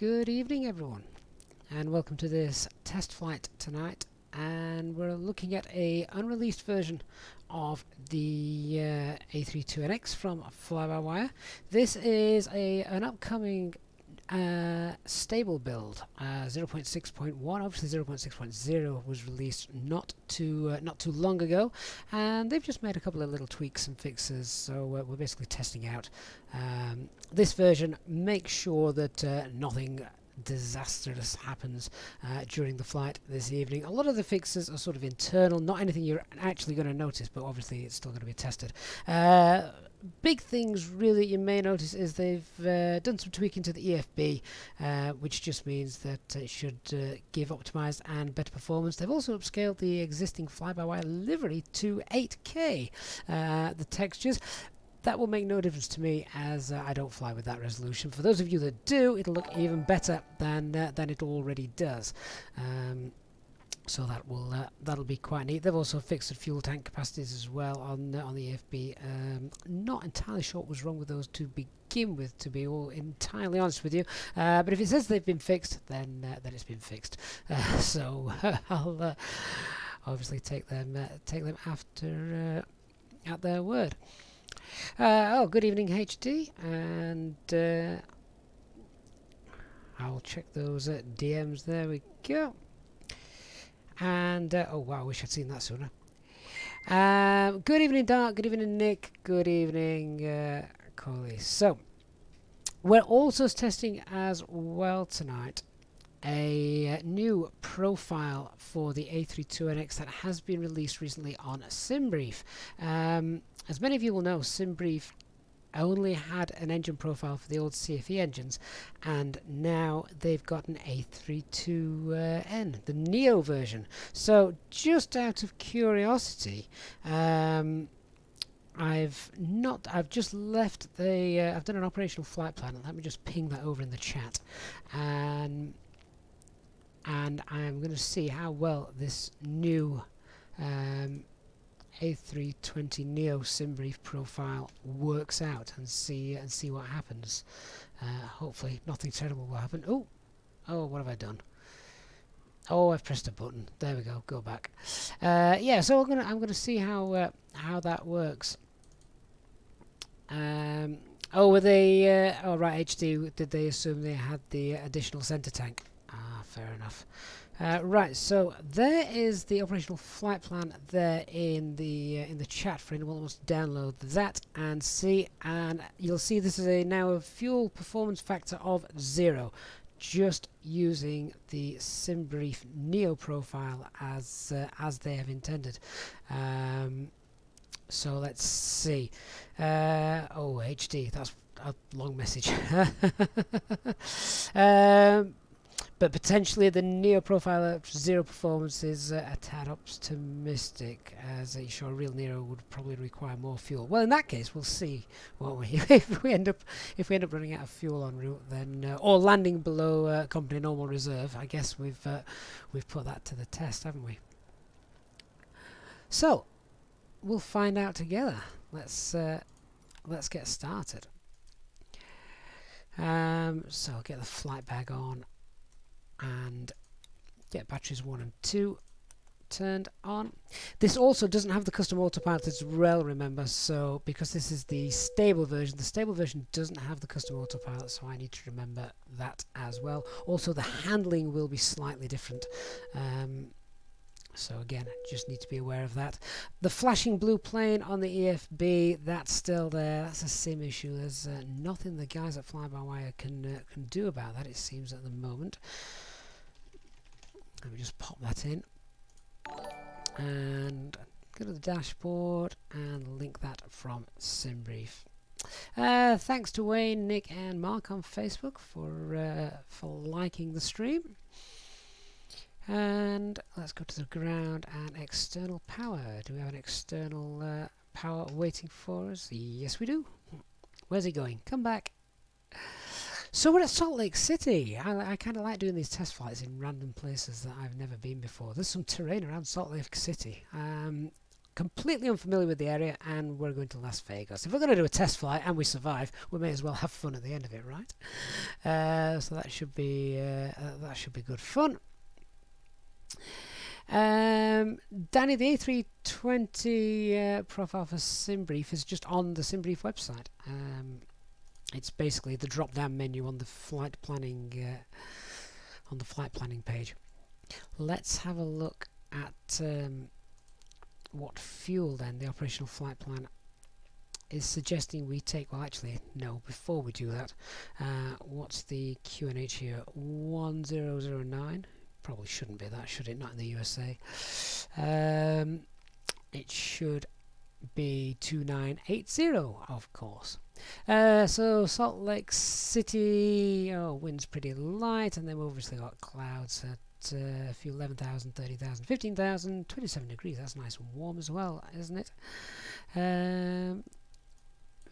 Good evening everyone, and welcome to this test flight tonight, and we're looking at a unreleased version of the A32NX from Fly-by-Wire. This is an upcoming stable build, 0.6.1. Obviously 0.6.0 was released not too long ago, and they've just made a couple of little tweaks and fixes, so we're basically testing out this version. Make sure that nothing disastrous happens during the flight this evening. A lot of the fixes are sort of internal, not anything you're actually going to notice, but obviously it's still going to be tested. Big things really you may notice is they've done some tweaking to the EFB, which just means that it should give optimized and better performance. They've also upscaled the existing fly-by-wire livery to 8K. The textures, that will make no difference to me, as I don't fly with that resolution. For those of you that do, it'll look even better than it already does. So that'll be quite neat. They've also fixed the fuel tank capacities as well on the EFB. Not entirely sure what was wrong with those to begin with, to be all entirely honest with you. But if it says they've been fixed, then it's been fixed. So I'll obviously take them after at their word. Oh, good evening HD, and I'll check those DMs. There we go. And oh wow, I wish I'd seen that sooner. Good evening Dark, good evening Nick, good evening Coley. So we're also testing as well tonight a new profile for the A32NX that has been released recently on Simbrief. As many of you will know, Simbrief only had an engine profile for the old CFE engines, and now they've got an A32N, the Neo version. So just out of curiosity, I've just left the I've done an operational flight plan, and let me just ping that over in the chat, and I'm going to see how well this new A320 Neo Simbrief profile works out, and see what happens. Hopefully nothing terrible will happen. Oh, what have I done? Oh, I've pressed a button. There we go. Go back. Yeah, so I'm gonna see how that works. Oh, were they? Oh, right. HD. Did they assume they had the additional center tank? Ah, fair enough. Right, so there is the operational flight plan there in the chat for anyone that wants to download that and see. And you'll see this is now a fuel performance factor of 0, just using the Simbrief Neo profile as they have intended. So let's see. Oh, HD, that's a long message. But potentially the Neo profile at 0 performance is a tad optimistic, as a sure real Neo would probably require more fuel. Well, in that case, we'll see, won't we? if we end up running out of fuel en route, then or landing below company normal reserve, I guess we've put that to the test, haven't we? So we'll find out together. Let's get started. So I'll get the flight bag on and get batteries 1 and 2 turned on. This also doesn't have the custom autopilot as well, remember, so because this is the stable version doesn't have the custom autopilot, so I need to remember that as well. Also, the handling will be slightly different, so again, just need to be aware of that. The flashing blue plane on the EFB, that's still there. That's a sim issue. There's nothing the guys at Fly-by-Wire can do about that, it seems, at the moment. Let me just pop that in and go to the dashboard and link that from Simbrief. Thanks to Wayne, Nick and Mark on Facebook for liking the stream. And let's go to the ground and external power. Do we have an external power waiting for us? Yes, we do. Where's he going? Come back. So we're at Salt Lake City. I kind of like doing these test flights in random places that I've never been before. There's some terrain around Salt Lake City. completely unfamiliar with the area, and we're going to Las Vegas. If we're going to do a test flight and we survive, we may as well have fun at the end of it, right? So that should be good fun. Danny, the A320 profile for Simbrief is just on the Simbrief website. It's basically the drop-down menu on the flight planning page. Let's have a look at what fuel then the operational flight plan is suggesting we take. Well, actually, no. Before we do that, what's the QNH here? 1009. Probably shouldn't be that, should it? Not in the USA. It should be 2980, of course. So Salt Lake City, wind's pretty light, and then we've obviously got clouds at a few 11,000, 30,000, 15,000, 27 degrees. That's nice and warm as well, isn't it?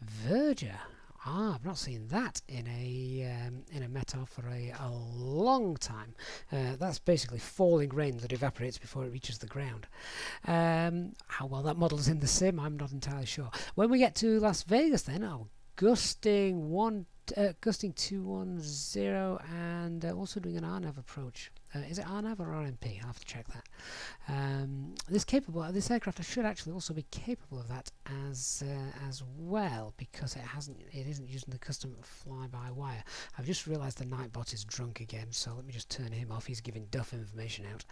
Verger. I've not seen that in a METAR for a long time. That's basically falling rain that evaporates before it reaches the ground. How well that models in the sim, I'm not entirely sure. When we get to Las Vegas, then, gusting 210, and also doing an RNAV approach. Is it RNAV or RMP? I'll have to check that. This aircraft should actually also be capable of that as well, because it isn't using the custom fly-by-wire. I've just realised the Nightbot is drunk again, so let me just turn him off. He's giving duff information out.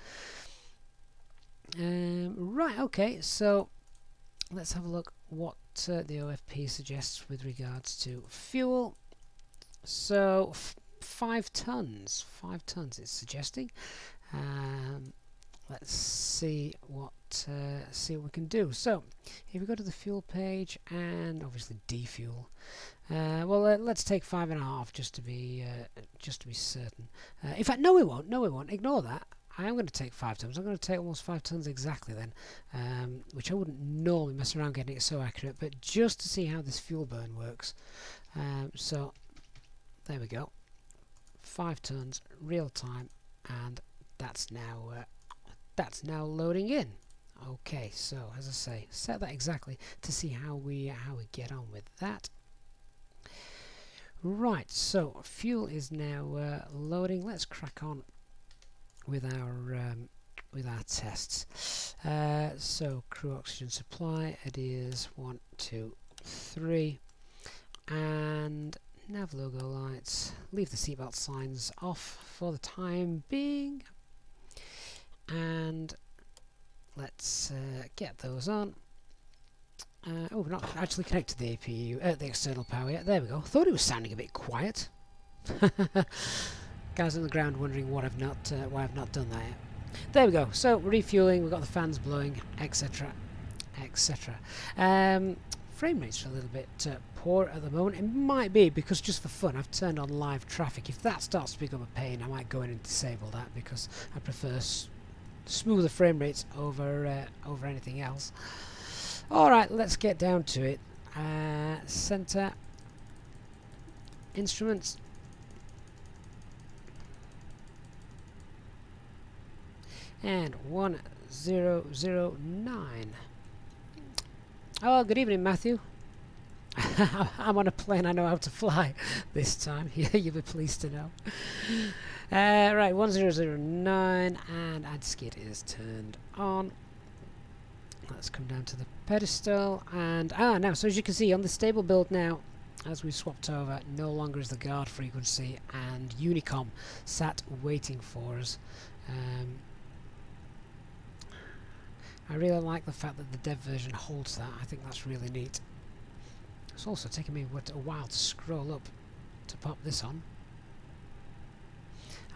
Right, okay, so let's have a look what the OFP suggests with regards to fuel. So 5 tons it's suggesting. Let's see what we can do. So if we go to the fuel page and obviously defuel, let's take 5.5 just to be certain. In fact, no we won't. Ignore that. I am going to take 5 tons. I'm going to take almost 5 tons exactly then, which I wouldn't normally mess around getting it so accurate, but just to see how this fuel burn works. So there we go. 5 tons real time, and that's now loading in. Okay, so as I say, set that exactly to see how we get on with that. Right, so fuel is now loading. Let's crack on with our tests. So crew oxygen supply, it is 1, 2, 3, and nav logo lights. Leave the seatbelt signs off for the time being, and let's get those on. We're not actually connected to the APU, the external power yet. There we go. Thought it was sounding a bit quiet. Guys on the ground wondering why I've not done that yet. There we go. So refueling. We've got the fans blowing, etc., etc. Frame rates are a little bit poor at the moment. It might be because, just for fun, I've turned on live traffic. If that starts to become a pain, I might go in and disable that, because I prefer smoother frame rates over anything else. Alright, let's get down to it. Center instruments. And 1009. Oh, good evening, Matthew. I'm on a plane I know how to fly this time. You'll be pleased to know. Right, 1009, and AdSkit is turned on. Let's come down to the pedestal, and now, so as you can see on the stable build now, as we swapped over, no longer is the guard frequency, and Unicom sat waiting for us. I really like the fact that the dev version holds that. I think that's really neat. It's also taken me a while to scroll up to pop this on.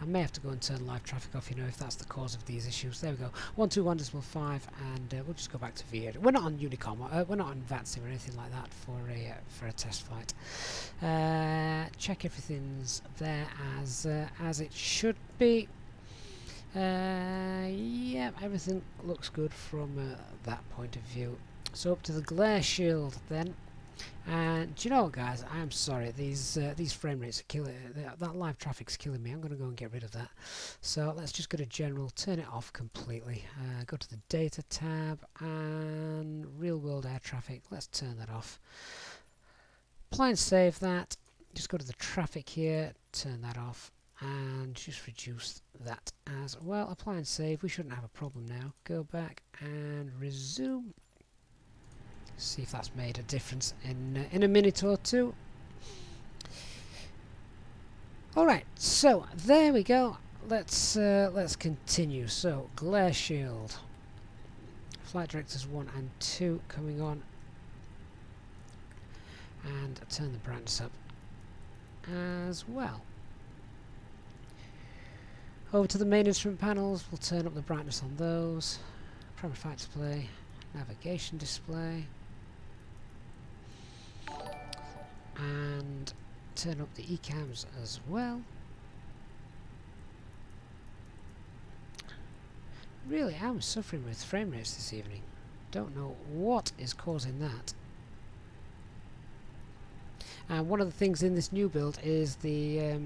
I may have to go and turn live traffic off, if that's the cause of these issues. There we go. 121.5, and we'll just go back to V8. We're not on Unicom, we're not on VATSIM or anything like that for a test flight. Check everything's there as it should be. Yeah, everything looks good from that point of view. So up to the glare shield then. And do you know what, guys? I am sorry. These frame rates are killing. That live traffic's killing me. I'm going to go and get rid of that. So let's just go to General, turn it off completely. Go to the Data tab and Real World Air Traffic. Let's turn that off. Apply and save that. Just go to the traffic here, turn that off, and just reduce that as well. Apply and save. We shouldn't have a problem now. Go back and resume. See if that's made a difference in a minute or two. Alright, so there we go. Let's continue. So glare shield, flight directors 1 and 2 coming on, and turn the brightness up as well. Over to the main instrument panels, we'll turn up the brightness on those. Primary flight display, navigation display, and turn up the ECAMs as well. Really, I'm suffering with frame rates this evening. Don't know what is causing that. And one of the things in this new build is the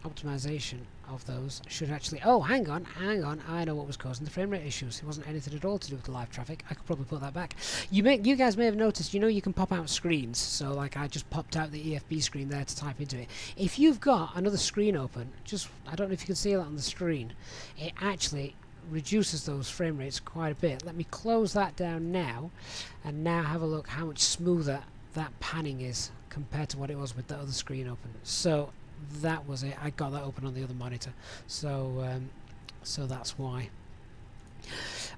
optimization of those should actually... Oh, hang on, I know what was causing the frame rate issues. It wasn't anything at all to do with the live traffic. I could probably put that back. You guys may have noticed, you know, you can pop out screens. So like I just popped out the EFB screen there to type into it. If you've got another screen open, just, I don't know if you can see that on the screen, it actually reduces those frame rates quite a bit. Let me close that down now, and now have a look how much smoother that panning is compared to what it was with the other screen open. So that was it. I got that open on the other monitor, so so that's why.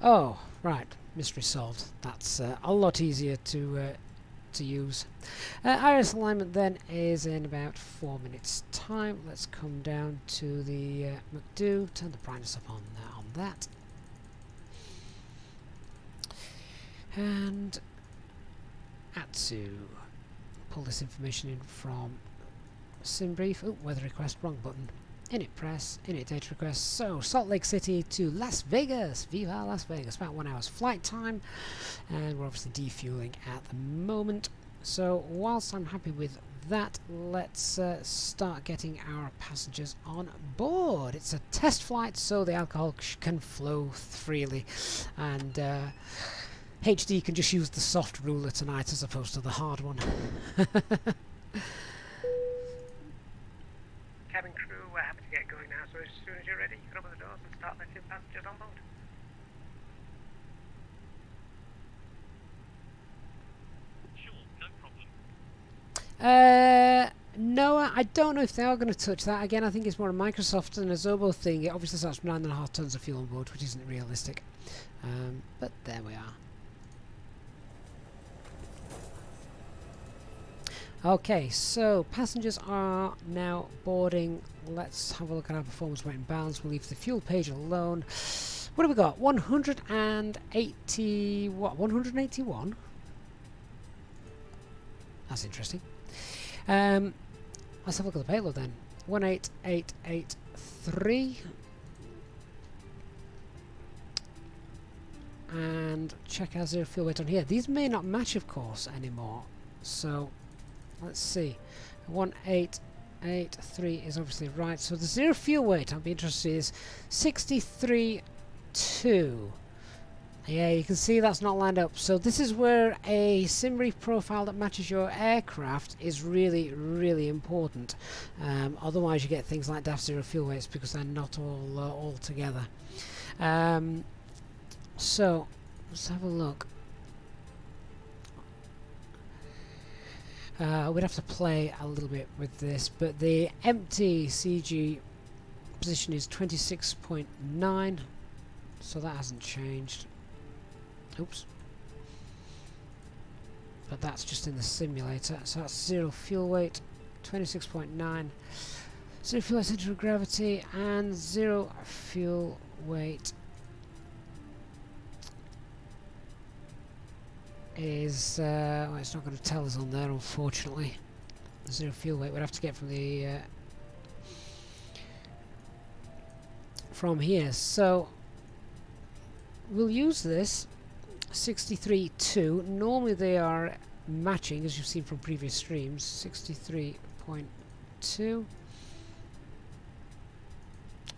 Oh, right, mystery solved. That's a lot easier to use. Iris alignment then is in about 4 minutes time. Let's come down to the McDo, turn the brightness up on that, and Atsu. Pull this information in from Simbrief. Oh, weather request, wrong button. Init press, init data request. So, Salt Lake City to Las Vegas. Viva Las Vegas. About 1 hour's flight time. And we're obviously defueling at the moment. So, whilst I'm happy with that, let's start getting our passengers on board. It's a test flight, so the alcohol can flow freely. And HD can just use the soft ruler tonight as opposed to the hard one. Cabin crew, we're happy to get going now, so as soon as you're ready, you can open the doors and start letting passengers on board. Sure, no problem. No, I don't know if they are going to touch that. Again, I think it's more a Microsoft and a Zobo thing. It obviously starts from 9.5 tons of fuel on board, which isn't realistic. But there we are. Okay, so passengers are now boarding. Let's have a look at our performance, weight and balance. We'll leave the fuel page alone. What have we got? 180... what? 181? That's interesting. Let's have a look at the payload then. 18883. And check our zero fuel weight on here. These may not match, of course, anymore. So... let's see. 1883 is obviously right. So the zero fuel weight, I'll be interested, is 63.2. Yeah, you can see that's not lined up. So this is where a Simbrief profile that matches your aircraft is really, really important. Otherwise you get things like daft zero fuel weights because they're not all together. So let's have a look. We'd have to play a little bit with this, but the empty CG position is 26.9, so that hasn't changed. Oops. But that's just in the simulator, so that's zero fuel weight, 26.9, zero fuel weight center of gravity, and zero fuel weight is well, it's not going to tell us on there, unfortunately. The zero fuel weight we'd have to get from the from here. So we'll use this 63.2. Normally they are matching, as you've seen from previous streams, 63.2.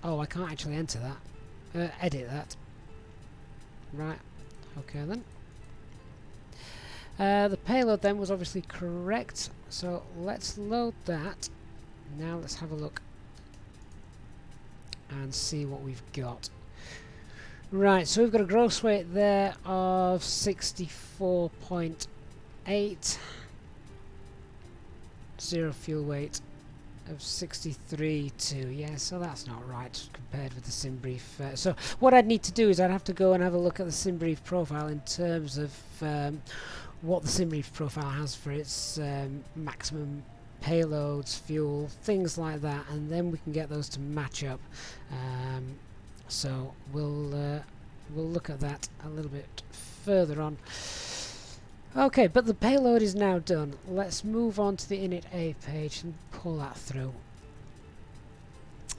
Oh, I can't actually enter that. Edit that. Right. Okay then. The payload then was obviously correct, so let's load that. Now let's have a look and see what we've got. Right, so we've got a gross weight there of 64.8, zero fuel weight of 63.2. Yeah, so that's not right compared with the Simbrief. So what I'd need to do is I'd have to go and have a look at the Simbrief profile in terms of what the Simbrief profile has for its maximum payloads, fuel, things like that, and then we can get those to match up. So we'll look at that a little bit further on. Okay, but the payload is now done. Let's move on to the init A page and pull that through.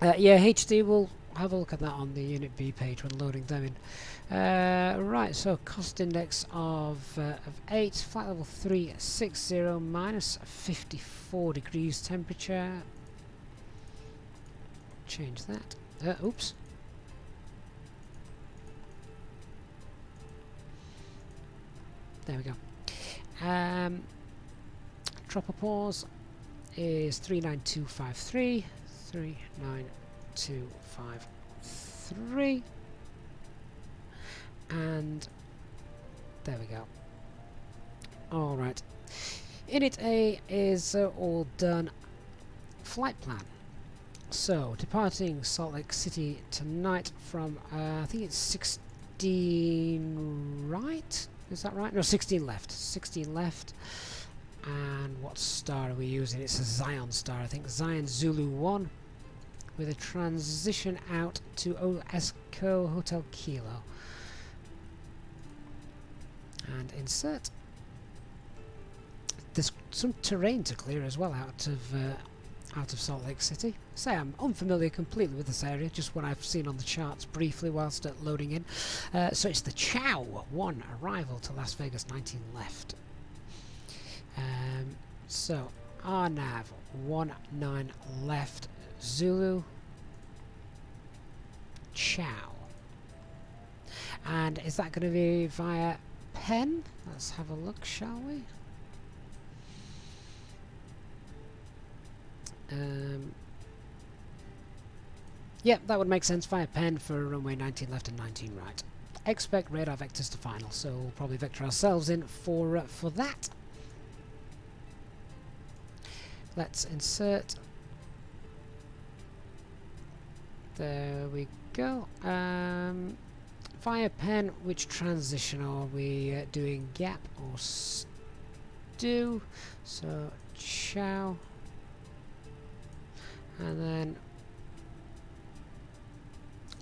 Yeah, HD, we'll have a look at that on the unit B page when loading them in. Right, so cost index of 8, flight level 360, minus 54 degrees temperature. Change that. Oops. There we go. Tropopause is 39253. 39253. And there we go. Alright. Init A is all done. Flight plan. So, departing Salt Lake City tonight from, I think it's 16 right? Is that right? No, 16 left. 16 left. And what star are we using? It's a Zion star, I think. Zion Zulu 1 with a transition out to Esco Hotel Kilo. And insert. There's some terrain to clear as well out of Salt Lake City. Say I'm unfamiliar completely with this area, just what I've seen on the charts briefly whilst loading in. So it's the Chow 1 arrival to Las Vegas, 19 left. So RNAV 19 left, Zulu Chow. And is that going to be via Penn? Let's have a look, shall we? Yep, that would make sense via Penn for runway 19 left and 19 right. Expect radar vectors to final, so we'll probably vector ourselves in for that. Let's insert. There we go. Via Penn, which transition are we doing? Gap or stew? So Chow. And then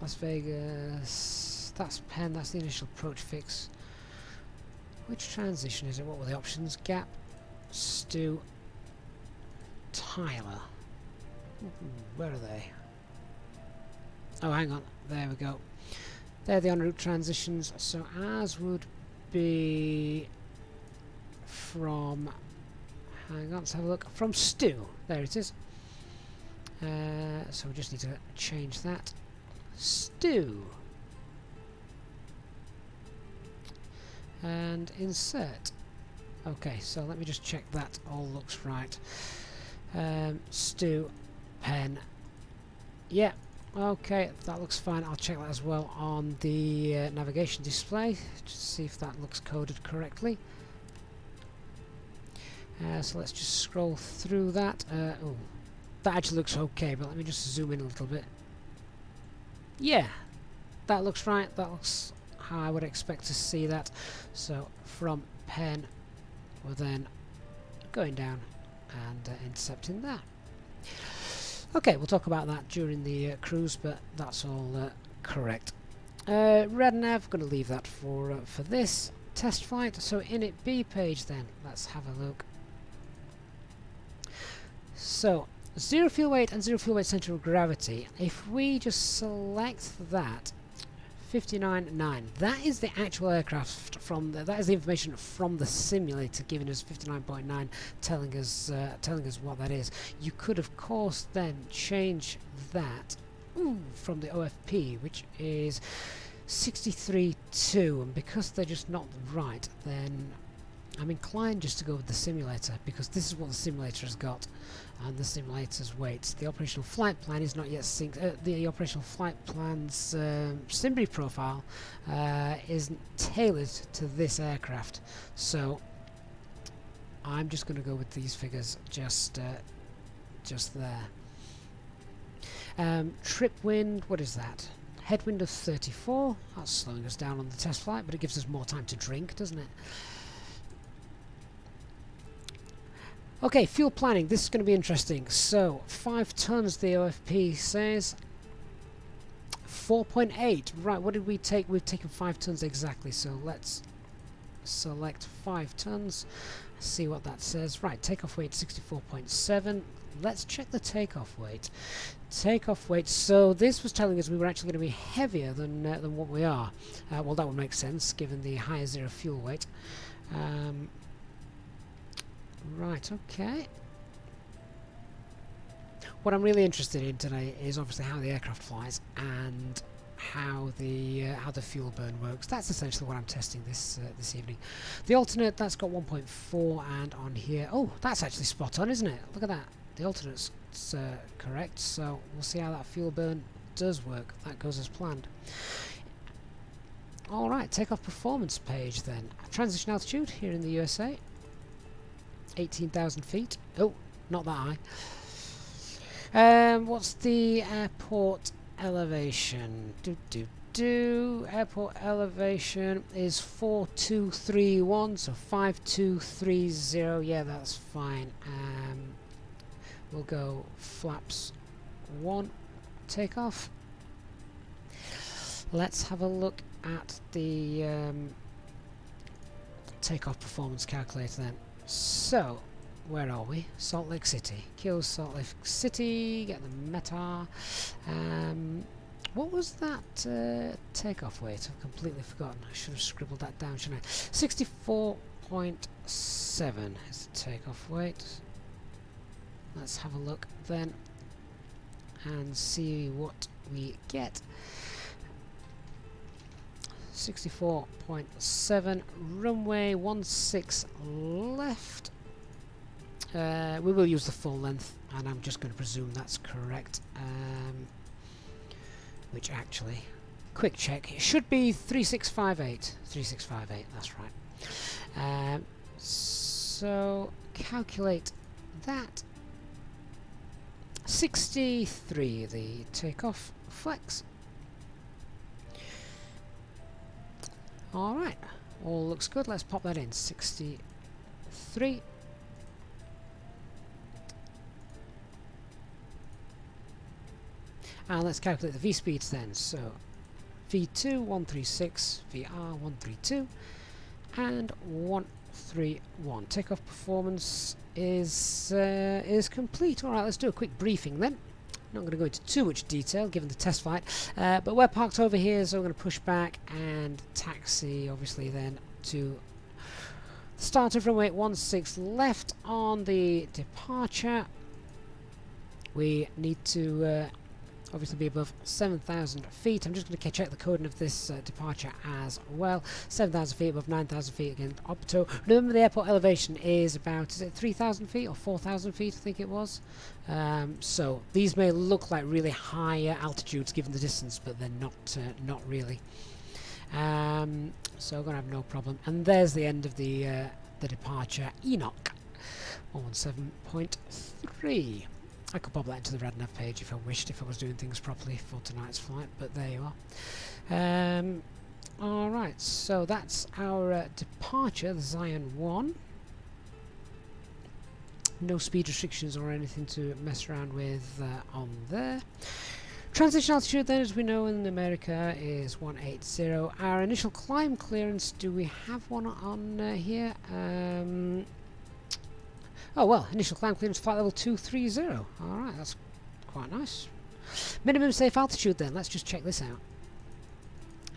Las Vegas, that's Penn, that's the initial approach fix. Which transition is it? What were the options? Gap, Stu, Tyler. Where are they? Oh, hang on, there we go. They're the en route transitions, so ours would be from, hang on, let's have a look, from Stu, there it is. So we just need to change that. Stew. And insert. Okay, so let me just check that all looks right. Stew, Pen. Yeah, okay, that looks fine. I'll check that as well on the navigation display, just to see if that looks coded correctly. So let's just scroll through that. Oh. That actually looks okay, but let me just zoom in a little bit. Yeah, that looks right. That looks how I would expect to see that. So from Penn, we're then going down and intercepting that. Okay, we'll talk about that during the cruise, but that's all correct. Red nav, going to leave that for this test flight. So init B page then, let's have a look. So zero fuel weight and zero fuel weight center of gravity. If we just select that 59.9. That is the actual aircraft from that is the information from the simulator giving us 59.9, telling us what that is. You could of course then change that from the OFP, which is 63.2, and because they're just not right, then I'm inclined just to go with the simulator, because this is what the simulator has got, and the simulator's weights. The operational flight plan is not yet synced. The operational flight plan's Simbrief profile isn't tailored to this aircraft, so I'm just going to go with these figures just there. Trip wind, what is that? Headwind of 34. That's slowing us down on the test flight, but it gives us more time to drink, doesn't it? Okay, fuel planning. This is going to be interesting. So, 5 tons, the OFP says. 4.8. Right, what did we take? We've taken 5 tons exactly. So, let's select 5 tons. See what that says. Right, takeoff weight 64.7. Let's check the takeoff weight. Takeoff weight. So, this was telling us we were actually going to be heavier than what we are. Well, that would make sense given the higher zero fuel weight. Right, okay. What I'm really interested in today is obviously how the aircraft flies and how the fuel burn works. That's essentially what I'm testing this evening. The alternate, that's got 1.4, and on here, oh, that's actually spot on, isn't it? Look at that. The alternate's correct, so we'll see how that fuel burn does work. That goes as planned. Alright, takeoff performance page then. Transition altitude here in the USA. 18,000 feet. Oh, not that high. What's the airport elevation? Airport elevation is 4231, so 5230. Yeah, that's fine. We'll go flaps 1, takeoff. Let's have a look at the takeoff performance calculator then. So, where are we? Salt Lake City. Kill Salt Lake City, get the meta. What was that takeoff weight? I've completely forgotten. I should have scribbled that down, shouldn't I? 64.7 is the takeoff weight. Let's have a look then and see what we get. 64.7, runway 16 left. We will use the full length, and I'm just going to presume that's correct. Which actually, quick check, it should be 3658. 3658, that's right. So calculate that. 63, the takeoff flex. Alright, all looks good. Let's pop that in. 63. And let's calculate the V-speeds then. So, V2, 136, VR, 132, and 131. Takeoff performance is complete. Alright, let's do a quick briefing then. Not going to go into too much detail given the test flight, but we're parked over here, so we're going to push back and taxi obviously then to the start of runway 16 left on the departure. We need to obviously be above 7,000 feet. I'm just going to check the coding of this departure as well. 7,000 feet above 9,000 feet again. Opto. Remember the airport elevation is about, is it 3,000 feet or 4,000 feet I think it was. So these may look like really high altitudes given the distance, but they're not really. So we're going to have no problem. And there's the end of the departure. Enoch 117.3. I could pop that into the RadNav page if I wished, if I was doing things properly for tonight's flight, but there you are. Alright, so that's our departure, the Zion 1. No speed restrictions or anything to mess around with on there. Transition altitude then, as we know in America, is 180. Our initial climb clearance, do we have one on here? Oh well, initial climb clearance flight level 230. Alright, that's quite nice. Minimum safe altitude then, let's just check this out.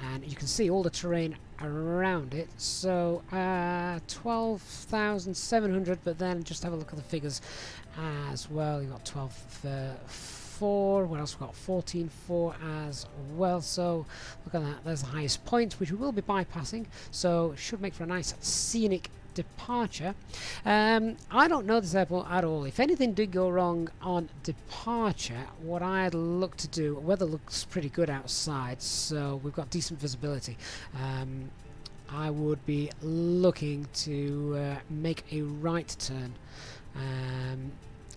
and you can see all the terrain around it. So 12,700, but then just have a look at the figures as well. You've got 12,400. What else? We've got 14,400 as well. So look at that. There's the highest point, which we will be bypassing. So it should make for a nice scenic departure. I don't know this airport at all. If anything did go wrong on departure, what I'd look to do, weather looks pretty good outside, so we've got decent visibility. I would be looking to make a right turn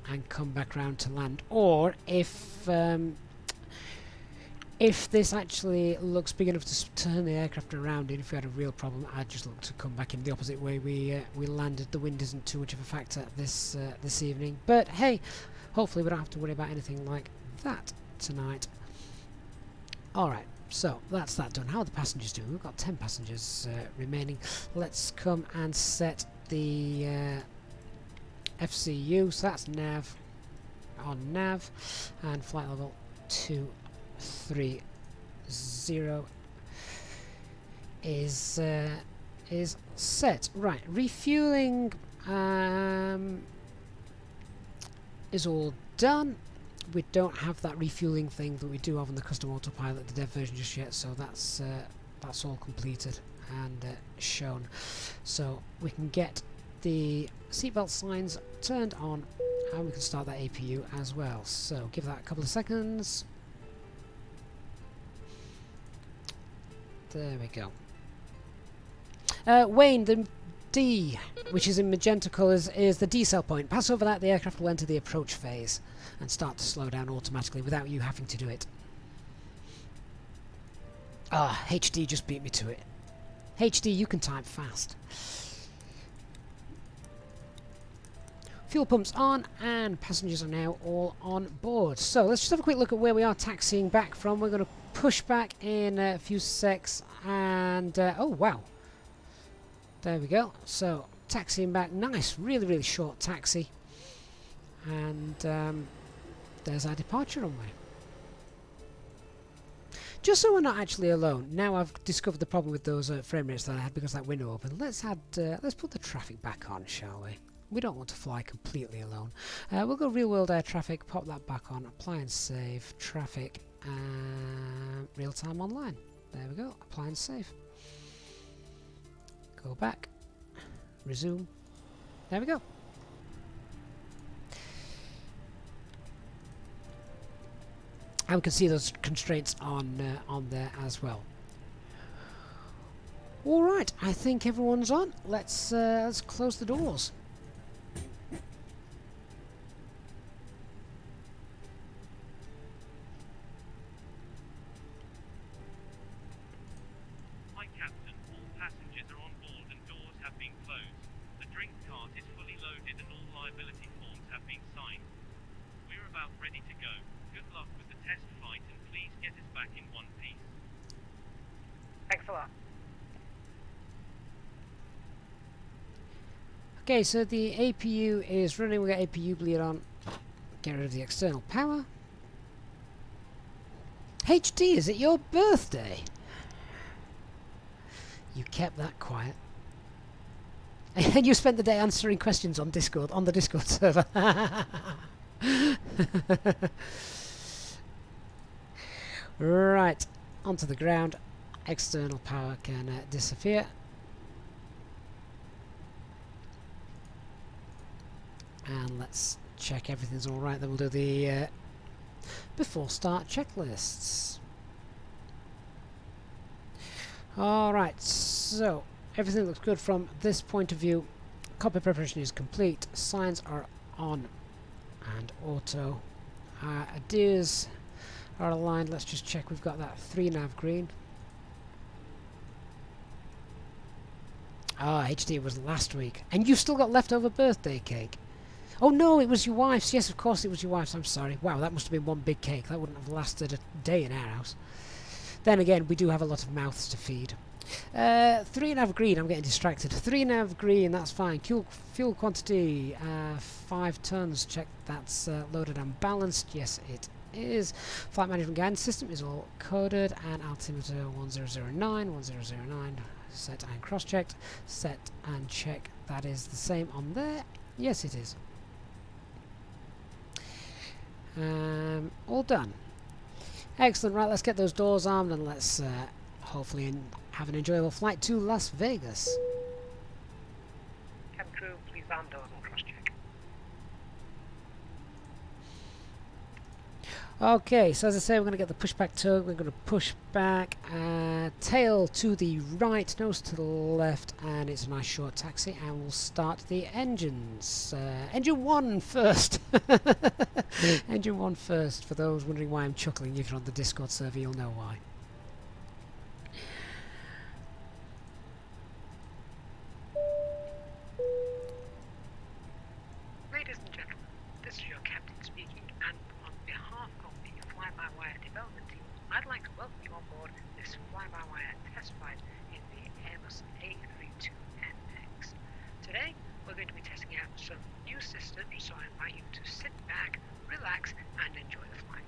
and come back round to land, or if this actually looks big enough to turn the aircraft around in, if we had a real problem, I'd just look to come back in the opposite way we landed. The wind isn't too much of a factor this evening, but hey, hopefully we don't have to worry about anything like that tonight. Alright, so that's that done. How are the passengers doing? We've got 10 passengers remaining. Let's come and set the FCU, so that's nav, on nav, and flight level 230 is set. Right, refueling is all done. We don't have that refueling thing that we do have on the custom autopilot, the dev version, just yet, so that's all completed and shown. So we can get the seatbelt signs turned on, and we can start that APU as well. So give that a couple of seconds. There we go. Wayne, the D, which is in magenta colours, is the decel point. Pass over that, the aircraft will enter the approach phase and start to slow down automatically without you having to do it. Ah, HD just beat me to it. HD, you can type fast. Fuel pumps on, and passengers are now all on board. So let's just have a quick look at where we are taxiing back from. We're going to push back in a few secs, and oh wow, there we go. So taxiing back, nice, really short taxi, and there's our departure runway. Just so we're not actually alone, now I've discovered the problem with those frame rates that I had because that window opened. Let's put the traffic back on, shall we? We don't want to fly completely alone. We'll go real world air traffic, pop that back on, apply and save, traffic, real time online. There we go, apply and save. Go back, resume, there we go. And we can see those constraints on there as well. All right, I think everyone's on. Let's close the doors. Hi Captain, all passengers are on board and doors have been closed. The drink cart is fully loaded and all liability forms have been signed. We're about ready to go. Good luck with the test flight and please get us back in one piece. Thanks a lot. Okay, so the APU is running. We've got APU bleed on. Get rid of the external power. HD, is it your birthday? You kept that quiet. And you spent the day answering questions on Discord, on the Discord server. Right, onto the ground. External power can disappear. And let's check everything's alright. Then we'll do the before start checklists. Alright, so everything looks good from this point of view. Cockpit preparation is complete. Signs are on and auto. Ideas are aligned. Let's just check we've got that 3 nav green. Ah, HD was last week. And you've still got leftover birthday cake. Oh no, it was your wife's. Yes, of course it was your wife's. I'm sorry. Wow, that must have been one big cake. That wouldn't have lasted a day in our house. Then again, we do have a lot of mouths to feed. 3 nav green, I'm getting distracted. 3 nav green, that's fine. Fuel quantity, 5 tons. Check that's loaded and balanced. Yes, it is flight management guidance system is all coded, and altimeter 1009 set and cross-checked. Set and check, that is the same on there. Yes, it is. All done. Excellent. Right, let's get those doors armed and let's hopefully have an enjoyable flight to Las Vegas. Cabin crew, please arm doors and cross-check. Okay, so as I say, we're going to get the pushback tug. We're going to push back, tail to the right, nose to the left, and it's a nice short taxi. And we'll start the engines. Engine 1 first. Engine 1 first. For those wondering why I'm chuckling, if you're on the Discord server, you'll know why. Ladies and gentlemen, this is your captain speaking, and on behalf of the fly-by-wire development team, I'd like to welcome you on board this fly-by-wire test flight in the Airbus A32NX. Today, we're going to be testing out some new systems, so I invite you to sit back, relax, and enjoy the flight.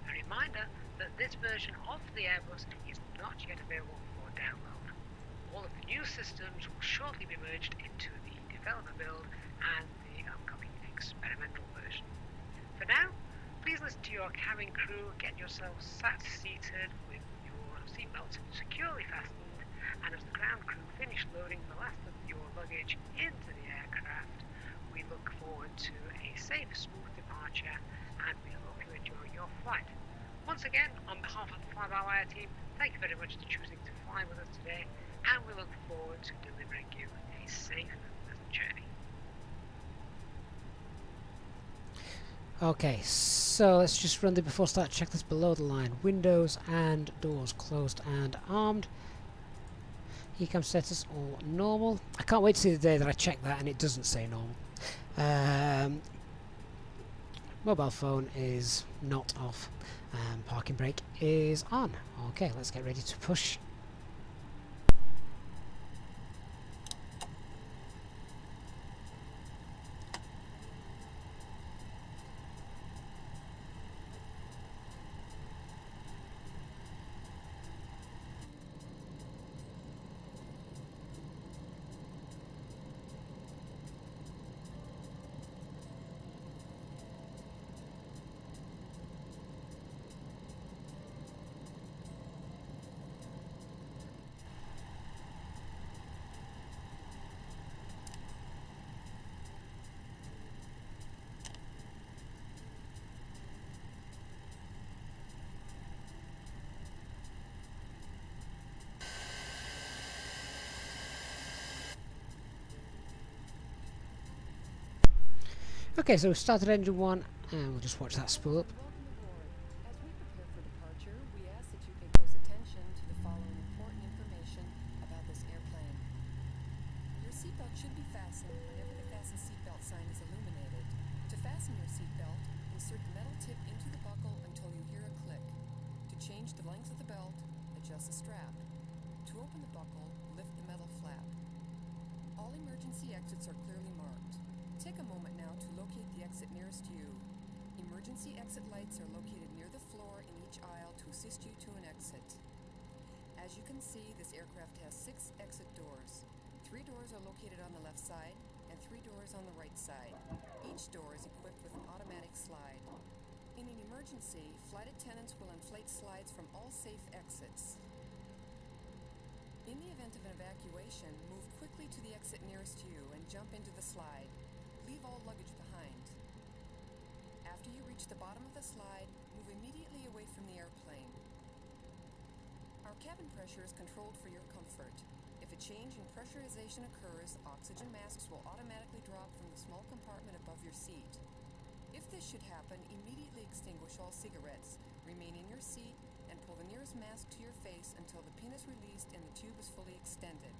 A reminder that this version of the Airbus is not yet available for download. All of the new systems will shortly be merged into the developer build and the upcoming experimental version. For now, please listen to your cabin crew, get yourselves sat seated with your seatbelts securely fastened, and as the ground crew finish loading the last of your luggage into the aircraft, we look forward to a safe, smooth departure, and we hope you enjoy your flight. Once again, on behalf of the Fly-by-Wire team, thank you very much for choosing to fly with us today, and we look forward to delivering you a safe and pleasant journey. Okay, so let's just run the before start checklist below the line. Windows and doors closed and armed. Ecam status all normal. I can't wait to see the day that I check that and it doesn't say normal. Mobile phone is not off. Parking brake is on. Okay, let's get ready to push. Okay, so we've started engine 1 and we'll just watch that spool up. As we prepare for departure, we ask that you pay close attention to the following important information about this airplane. Your seatbelt should be fastened whenever the fasten seatbelt sign is illuminated. To fasten your seatbelt, insert the metal tip into the buckle until you hear a click. To change the length of the belt, adjust the strap. To open the buckle, lift the metal flap. All emergency exits are clearly marked. Take a moment now to locate the exit nearest you. Emergency exit lights are located near the floor in each aisle to assist you to an exit. As you can see, this aircraft has 6 exit doors. 3 doors are located on the left side and 3 doors on the right side. Each door is equipped with an automatic slide. In an emergency, flight attendants will inflate slides from all safe exits. In the event of an evacuation, move quickly to the exit nearest you and jump into the slide. Leave all luggage behind. After you reach the bottom of the slide, move immediately away from the airplane. Our cabin pressure is controlled for your comfort. If a change in pressurization occurs, oxygen masks will automatically drop from the small compartment above your seat. If this should happen, immediately extinguish all cigarettes, remain in your seat, and pull the nearest mask to your face until the pin is released and the tube is fully extended.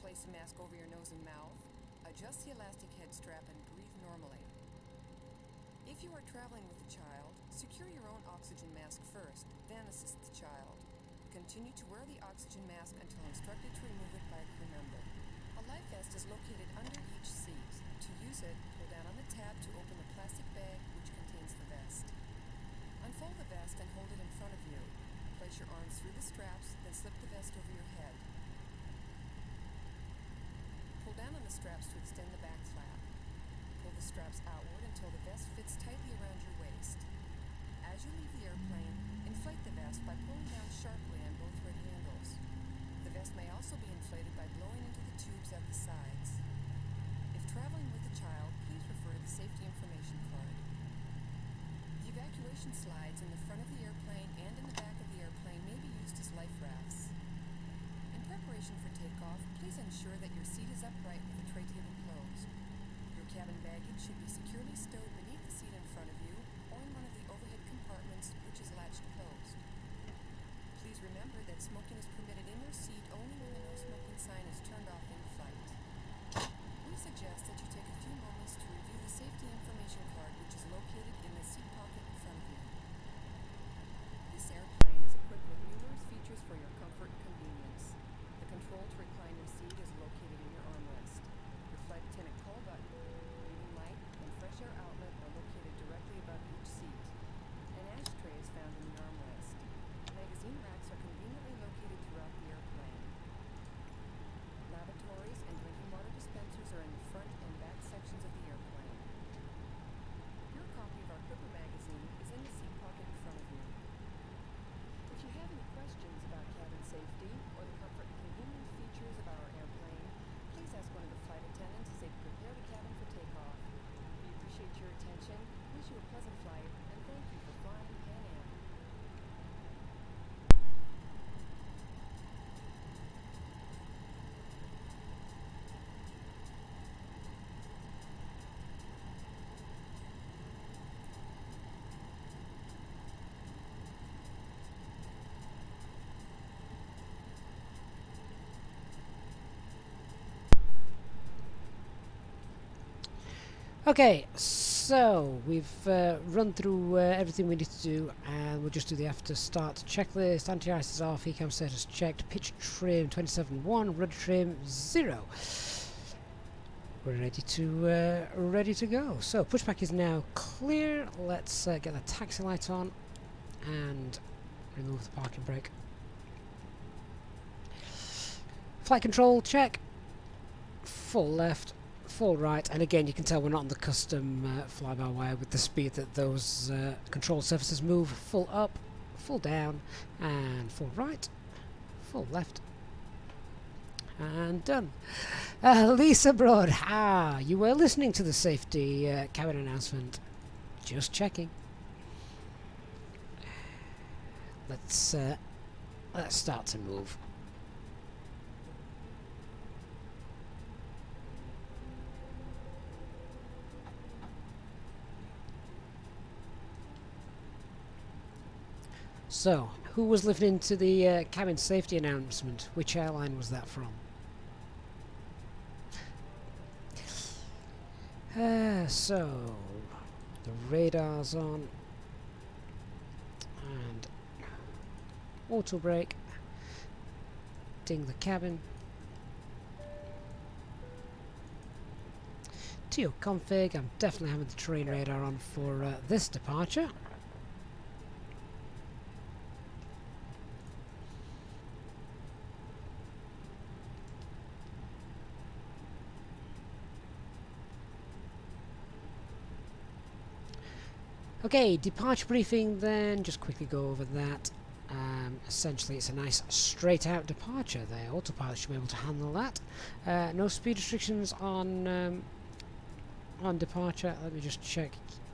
Place the mask over your nose and mouth. Adjust the elastic head strap and breathe normally. If you are traveling with a child, secure your own oxygen mask first, then assist the child. Continue to wear the oxygen mask until instructed to remove it by a crew member. A life vest is located under each seat. To use it, pull down on the tab to open the plastic bag which contains the vest. the vest and hold it in front of you. Place your arms through the straps, then slip the vest over your head. Pull down on the straps to extend the back flap. Pull the straps outward until the vest fits tightly around your waist. As you leave the airplane, inflate the vest by pulling down sharply on both red handles. The vest may also be inflated by blowing into the tubes at the sides. If traveling with a child, please refer to the safety information card. The evacuation slides in the front of the airplane and in the back of the airplane may be used as life rafts. In preparation for takeoff, please ensure that your seat is upright with the tray table closed. Your cabin baggage should be securely stowed beneath the seat in front of you or in one of the overhead compartments, which is latched closed. Please remember that smoking is permitted in your seat only when the no smoking sign is turned off in flight. We suggest that you take a few moments to review the safety information card, which is located in the seat pocket in front of you. This airplane is equipped with numerous features for your comfort and convenience. The control to recline your seat is located in your armrest. Your flight attendant call button, reading light, and fresh air outlet are located directly above each seat. An ashtray is found in the armrest. Magazine racks are conveniently located throughout the airplane. Lavatories and drinking water dispensers are in the front and back sections of the airplane. Your copy of our Clipper magazine is in the seat pocket in front of you. If you have any questions about cabin safety or the comfort and convenience features of our airplane, please ask one of the flight attendants as they prepare the cabin for takeoff. We appreciate your attention, wish you a pleasant flight, and thank you for flying Pan Am. Okay, so we've run through everything we need to do, and we'll just do the after start checklist. Anti-ice is off, ECAM status checked, pitch trim 27.1, rudder trim 0. We're ready to go. So pushback is now clear. Let's get the taxi light on and remove the parking brake. Flight control check, full left, full right, and again you can tell we're not on the custom fly-by-wire with the speed that those control surfaces move. Full up, full down, and full right, full left, and done. Lisa Broad, you were listening to the safety cabin announcement. Just checking. Let's start to move. So, who was listening to the cabin safety announcement? Which airline was that from? So, the radar's on, and auto brake, ding the cabin, TO config. I'm definitely having the terrain radar on for this departure. Okay, departure briefing then, just quickly go over that. Essentially it's a nice straight out departure there. Autopilot should be able to handle that. No speed restrictions on departure. Let me just check.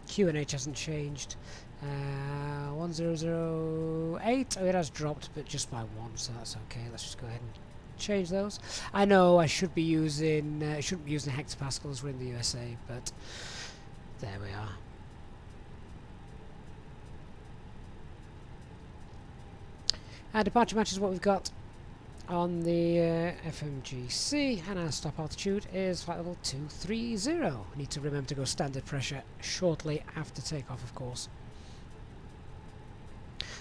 QNH hasn't changed. 1008, oh it has dropped but just by 1, so that's okay. Let's just go ahead and change those. I know I should be using shouldn't be using hectopascals, we're in the USA, but there we are. Departure matches what we've got on the FMGC, and our stop altitude is flight level 230. We need to remember to go standard pressure shortly after takeoff, of course.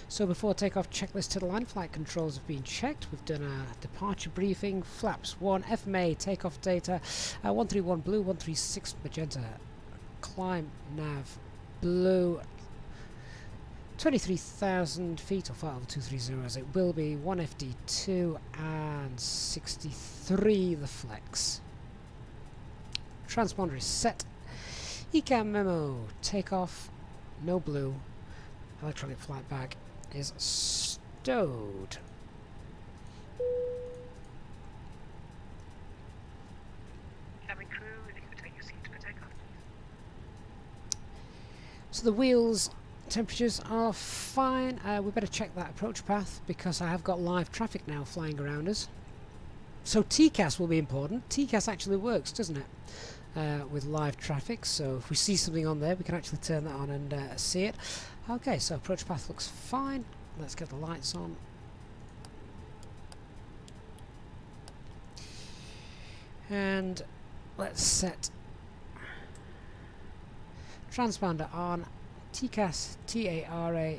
So before takeoff, checklist to the line, flight controls have been checked. We've done our departure briefing, flaps 1, FMA, takeoff data, 131 blue, 136 magenta, climb nav blue, 23,000 feet, or flight level 230 as it will be, 1 FD2 and 63 the flex. Transponder is set. ECAM memo, takeoff, no blue, electronic flight bag is stowed. Cabin crew, if you could take your seats for takeoff, please. So the wheels temperatures are fine. We better check that approach path because I have got live traffic now flying around us. So TCAS will be important. TCAS actually works, doesn't it? With live traffic, so if we see something on there we can actually turn that on and see it. Okay, so approach path looks fine. Let's get the lights on. And let's set transponder on. TCAS TARA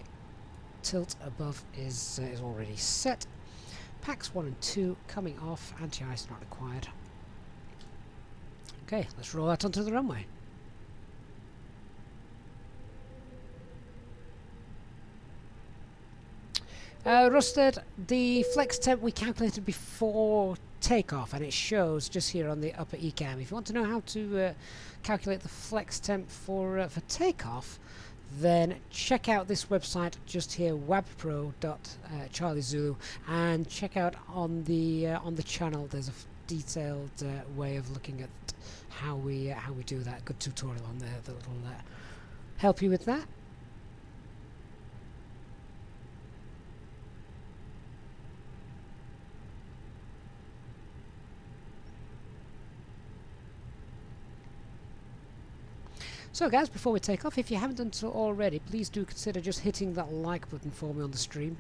tilt above is already set. Packs 1 and 2 coming off, anti-ice not required. Okay, let's roll out onto the runway. Rusted, the flex temp we calculated before takeoff, and it shows just here on the upper ECAM. If you want to know how to calculate the flex temp for takeoff, then check out this website just here, wabpro.charliezulu, and check out on the channel. There's a detailed way of looking at how we do that. Good tutorial on there that'll help you with that. So guys, before we take off, if you haven't done so already, please do consider just hitting that like button for me on the stream.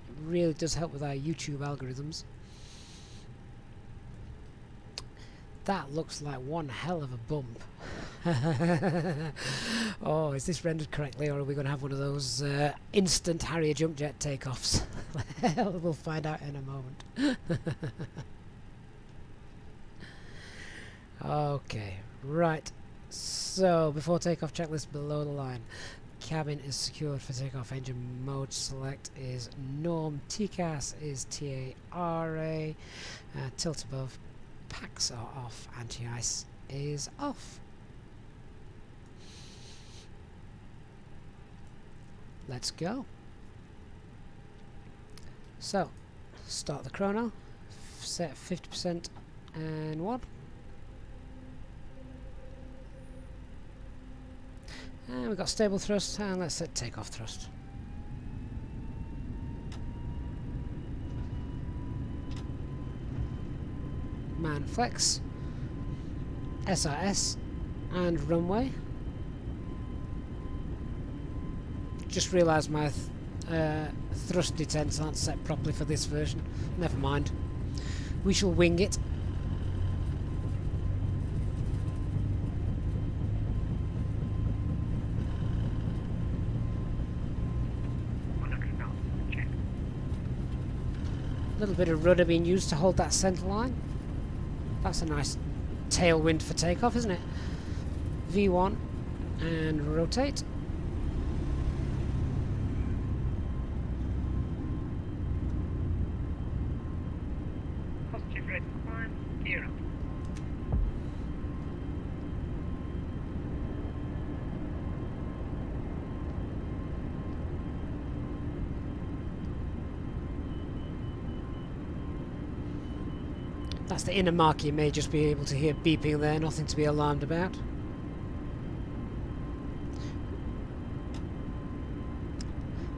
It really does help with our YouTube algorithms. That looks like one hell of a bump. Oh, is this rendered correctly, or are we going to have one of those instant Harrier jump jet takeoffs? We'll find out in a moment. Okay, right. So, before takeoff, checklist below the line. Cabin is secured for takeoff. Engine mode select is norm. TCAS is TARA. Tilt above. Packs are off. Anti-ice is off. Let's go. So, start the chrono. Set 50% and 1. And we've got stable thrust, and let's set takeoff thrust. Man flex, SRS, and runway. Just realised my thrust detents aren't set properly for this version. Never mind. We shall wing it. A little bit of rudder being used to hold that centre line. That's a nice tailwind for takeoff, isn't it? V1 and rotate. Positive red climb, gear up. That's the inner marker. You may just be able to hear beeping there, nothing to be alarmed about.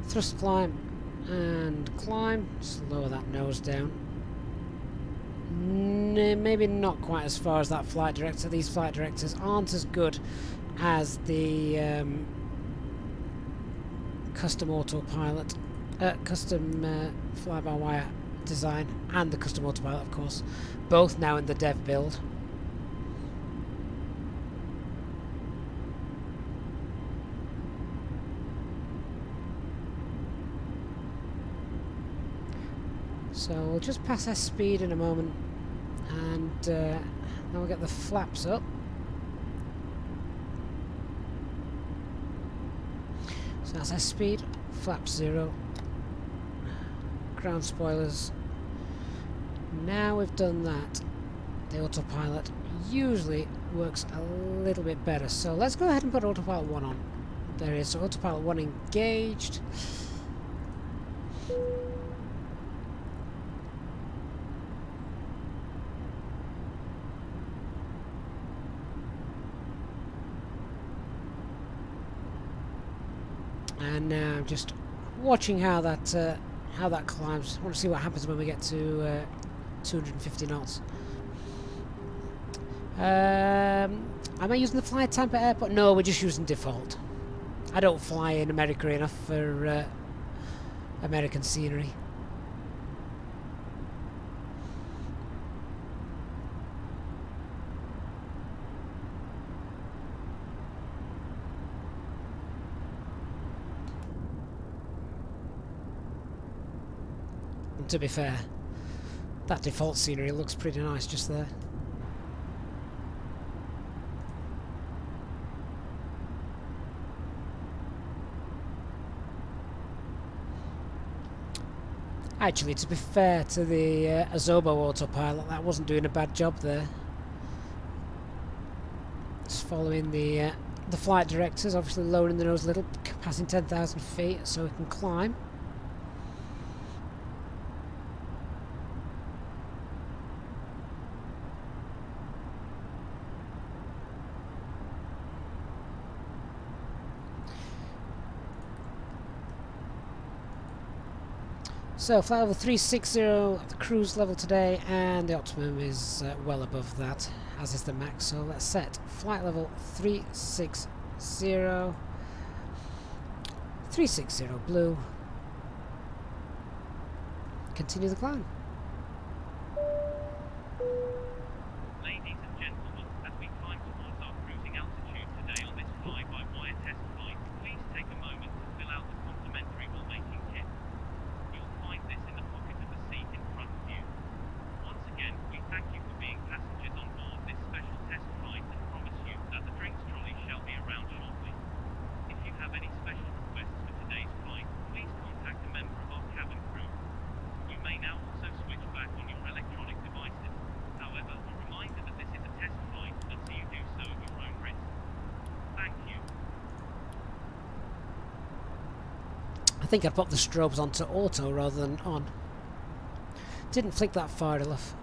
Thrust climb and climb. Just lower that nose down. Maybe not quite as far as that flight director. These flight directors aren't as good as the custom autopilot, custom fly-by-wire design, and the custom autopilot, of course, both now in the dev build. So we'll just pass S speed in a moment, and then we'll get the flaps up. So So that's airspeed, flap 0, ground spoilers. Now we've done that, the autopilot usually works a little bit better. So let's go ahead and put autopilot 1 on. There it is, so autopilot 1 engaged. And now I'm just watching how that climbs. I want to see what happens when we get to 250 knots. Am I using the fly Tampa airport? No, we're just using default. I don't fly in America enough for American scenery. And to be fair, that default scenery looks pretty nice just there. Actually, to be fair to the Azobo autopilot, that wasn't doing a bad job there. Just following the flight directors, obviously lowering the nose a little, passing 10,000 feet so we can climb. So flight level 360, the cruise level today, and the optimum is well above that, as is the max. So let's set flight level 360, 360 blue. Continue the climb. Ladies and gentlemen, as we climb towards our cruising altitude today on this fly-by-wire test flight, please take a moment to fill out the complimentary will-making kit. You'll find this in the pocket of the seat in front of you. Once again, we thank you for being passengers on board this special test flight and promise you that the drinks trolley shall be around shortly. If you have any special requests for today's flight, please contact a member of our cabin crew. You may now also switch back on your electronic devices. However, a reminder that this is a test flight, and so you do so at your own risk. Thank you. I think I'd pop the strobes onto auto rather than on. Didn't flick that far enough.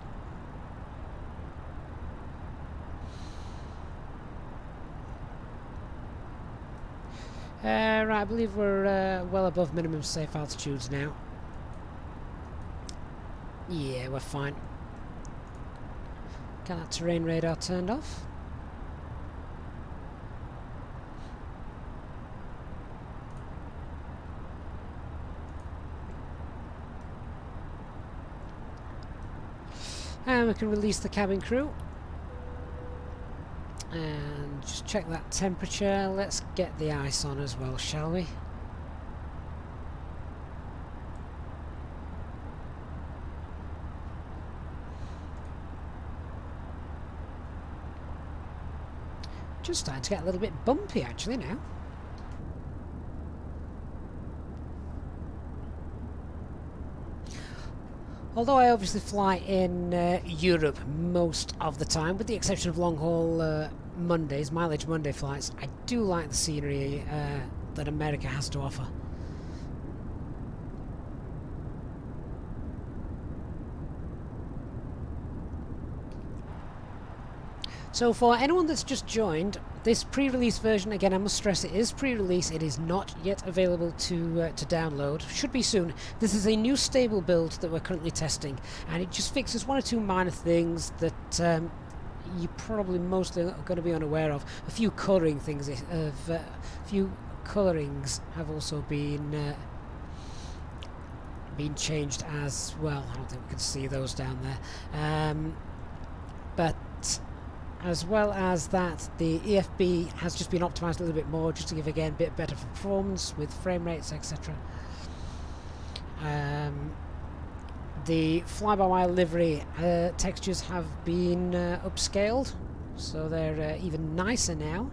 Right, I believe we're well above minimum safe altitudes now. Yeah, we're fine. Got that terrain radar turned off. And we can release the cabin crew. And just check that temperature. Let's get the ice on as well, shall we? Just starting to get a little bit bumpy actually now. Although I obviously fly in Europe most of the time, with the exception of long-haul Mondays, mileage Monday flights, I do like the scenery that America has to offer. So for anyone that's just joined, this pre-release version, again I must stress it is pre-release, it is not yet available to download, should be soon. This is a new stable build that we're currently testing, and it just fixes one or two minor things that you probably mostly are going to be unaware of. A few colouring things, a few colourings have also been changed as well. I don't think we can see those down there, but as well as that, the EFB has just been optimised a little bit more, just to give again a bit better performance with frame rates, etc. The fly-by-wire livery textures have been upscaled, so they're even nicer now.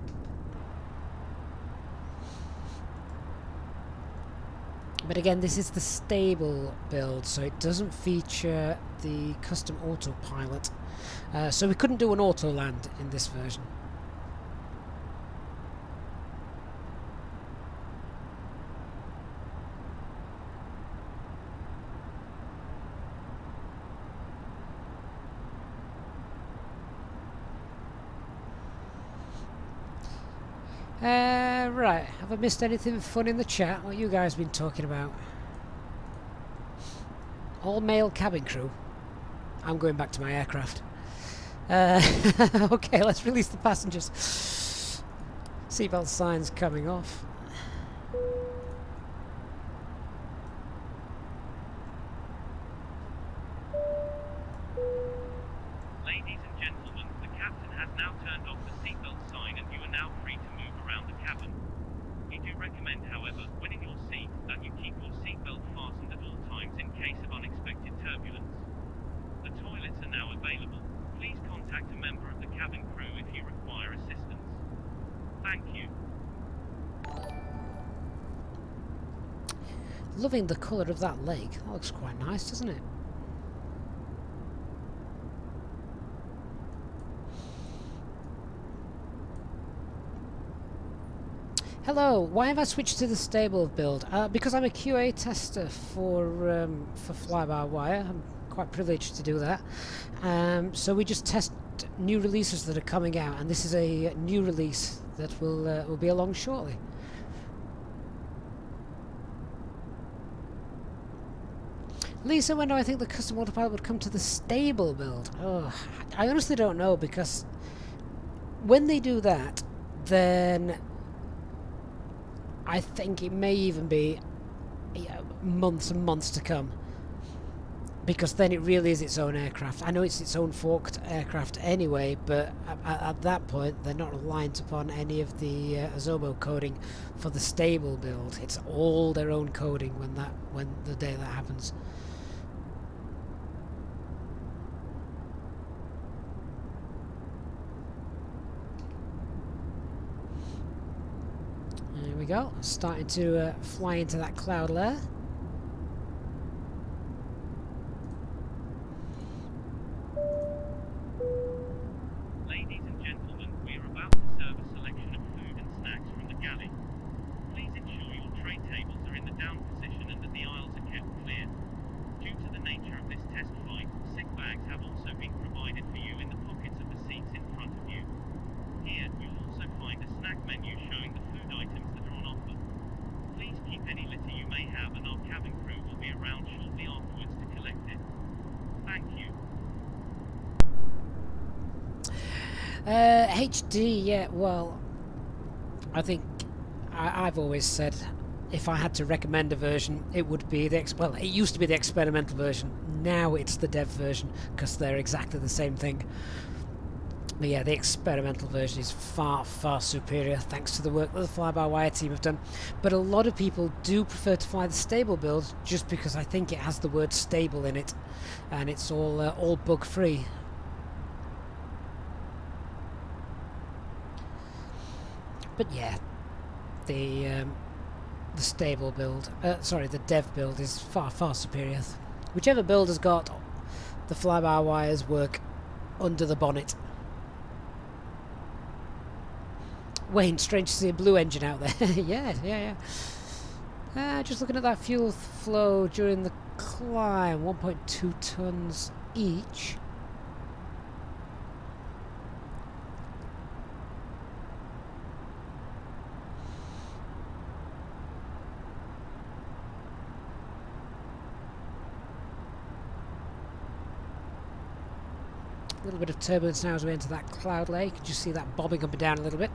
But again, this is the stable build, so it doesn't feature the custom autopilot. So we couldn't do an auto land in this version. Right, have I missed anything fun in the chat? What you guys been talking about? All male cabin crew. I'm going back to my aircraft. Okay, let's release the passengers. Seatbelt signs coming off. Ladies and gentlemen, the captain has now turned off the seatbelt sign and you are now free to move around the cabin. We do recommend, however, when in your seat, that you keep your seatbelt fastened at all times in case of unexpected turbulence. The toilets are now available. Please contact a member of the cabin crew if you require assistance. Thank you. Loving the colour of that lake. That looks quite nice, doesn't it? Hello, why have I switched to the stable build? Because I'm a QA tester for fly-by-wire. I'm quite privileged to do that. So we just test new releases that are coming out, and this is a new release that will be along shortly. Lisa, when do I think the custom autopilot would come to the stable build? Oh, I honestly don't know, because when they do that, then I think it may even be months and months to come, because then it really is its own aircraft. I know it's its own forked aircraft anyway, but at that point they're not reliant upon any of the Azobo coding for the stable build. It's all their own coding when the day that happens. There we go, starting to fly into that cloud layer. Ladies and gentlemen, we are about to serve a selection of food and snacks from the galley. Please ensure your tray tables are in the down position and that the aisles are kept clear. Due to the nature of this test flight, sick bags have also been provided for you in the pockets of the seats in front of you. Here, you'll also find a snack menu showing the food items that are on offer. Please keep any litter you may have, and our cabin crew will be around shortly afterwards to collect it. Thank you. HD, yeah, well, I think I've always said if I had to recommend a version, it would be the well, it used to be the experimental version. Now it's the dev version, because they're exactly the same thing. But yeah, the experimental version is far, far superior, thanks to the work that the fly-by-wire team have done. But a lot of people do prefer to fly the stable build, just because I think it has the word stable in it, and it's all bug-free. But yeah, the stable build, sorry, the dev build is far, far superior. Whichever build has got the fly-by-wires work under the bonnet. Wayne, strange to see a blue engine out there. yeah. Just looking at that fuel flow during the climb, 1.2 tons each. A little bit of turbulence now as we enter that cloud lake. You can just see that bobbing up and down a little bit.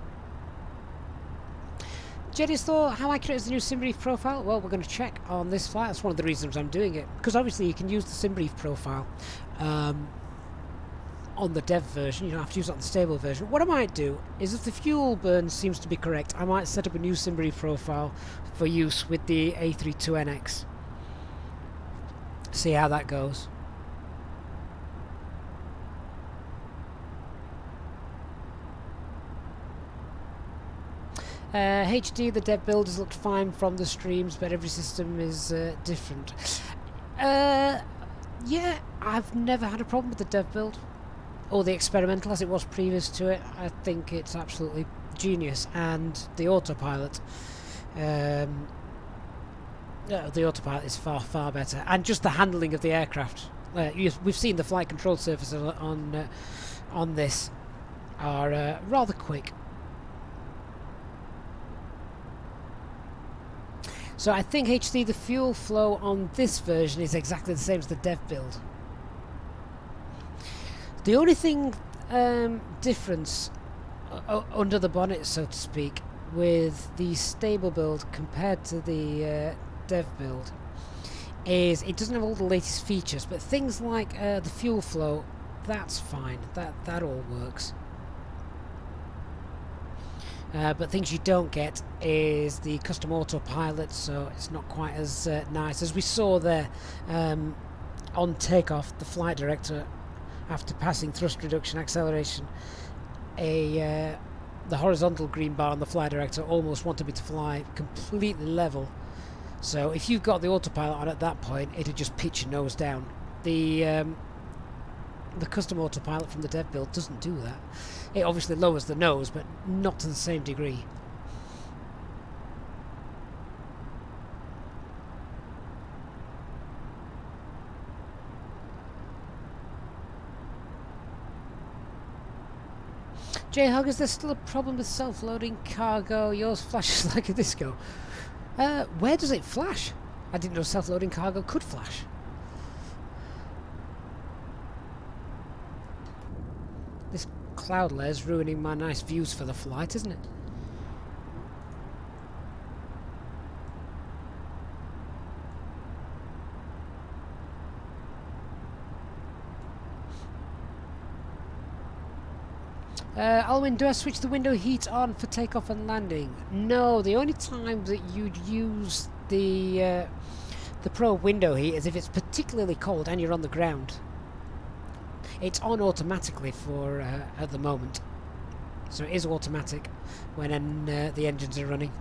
Jeddy's thought, how accurate is the new Simbrief profile? Well, we're going to check on this flight. That's one of the reasons I'm doing it, because obviously you can use the Simbrief profile on the dev version. You don't have to use it on the stable version. What I might do is, if the fuel burn seems to be correct, I might set up a new Simbrief profile for use with the A32NX. See how that goes. HD, the dev builders looked fine from the streams, but every system is different. Yeah, I've never had a problem with the dev build, or the experimental as it was previous to it. I think it's absolutely genius, and the autopilot, the autopilot is far better, and just the handling of the aircraft. We've seen the flight control surfaces on this are rather quick. So I think HD, the fuel flow on this version is exactly the same as the dev build. The only thing difference under the bonnet, so to speak, with the stable build compared to the dev build is it doesn't have all the latest features, but things like the fuel flow, that's fine. That all works. But things you don't get is the custom autopilot, so it's not quite as nice. As we saw there on takeoff, the flight director, after passing thrust reduction acceleration, the horizontal green bar on the flight director almost wanted me to fly completely level. So if you've got the autopilot on at that point, it'd just pitch your nose down. The custom autopilot from the dev build doesn't do that. It obviously lowers the nose, but not to the same degree. J-Hog, is there still a problem with self-loading cargo? Yours flashes like a disco. Where does it flash? I didn't know self-loading cargo could flash. This cloud layer's ruining my nice views for the flight, isn't it? Alwyn, do I switch the window heat on for takeoff and landing? No, the only time that you'd use the Pro window heat is if it's particularly cold and you're on the ground. It's on automatically for at the moment, so it is automatic when the engines are running.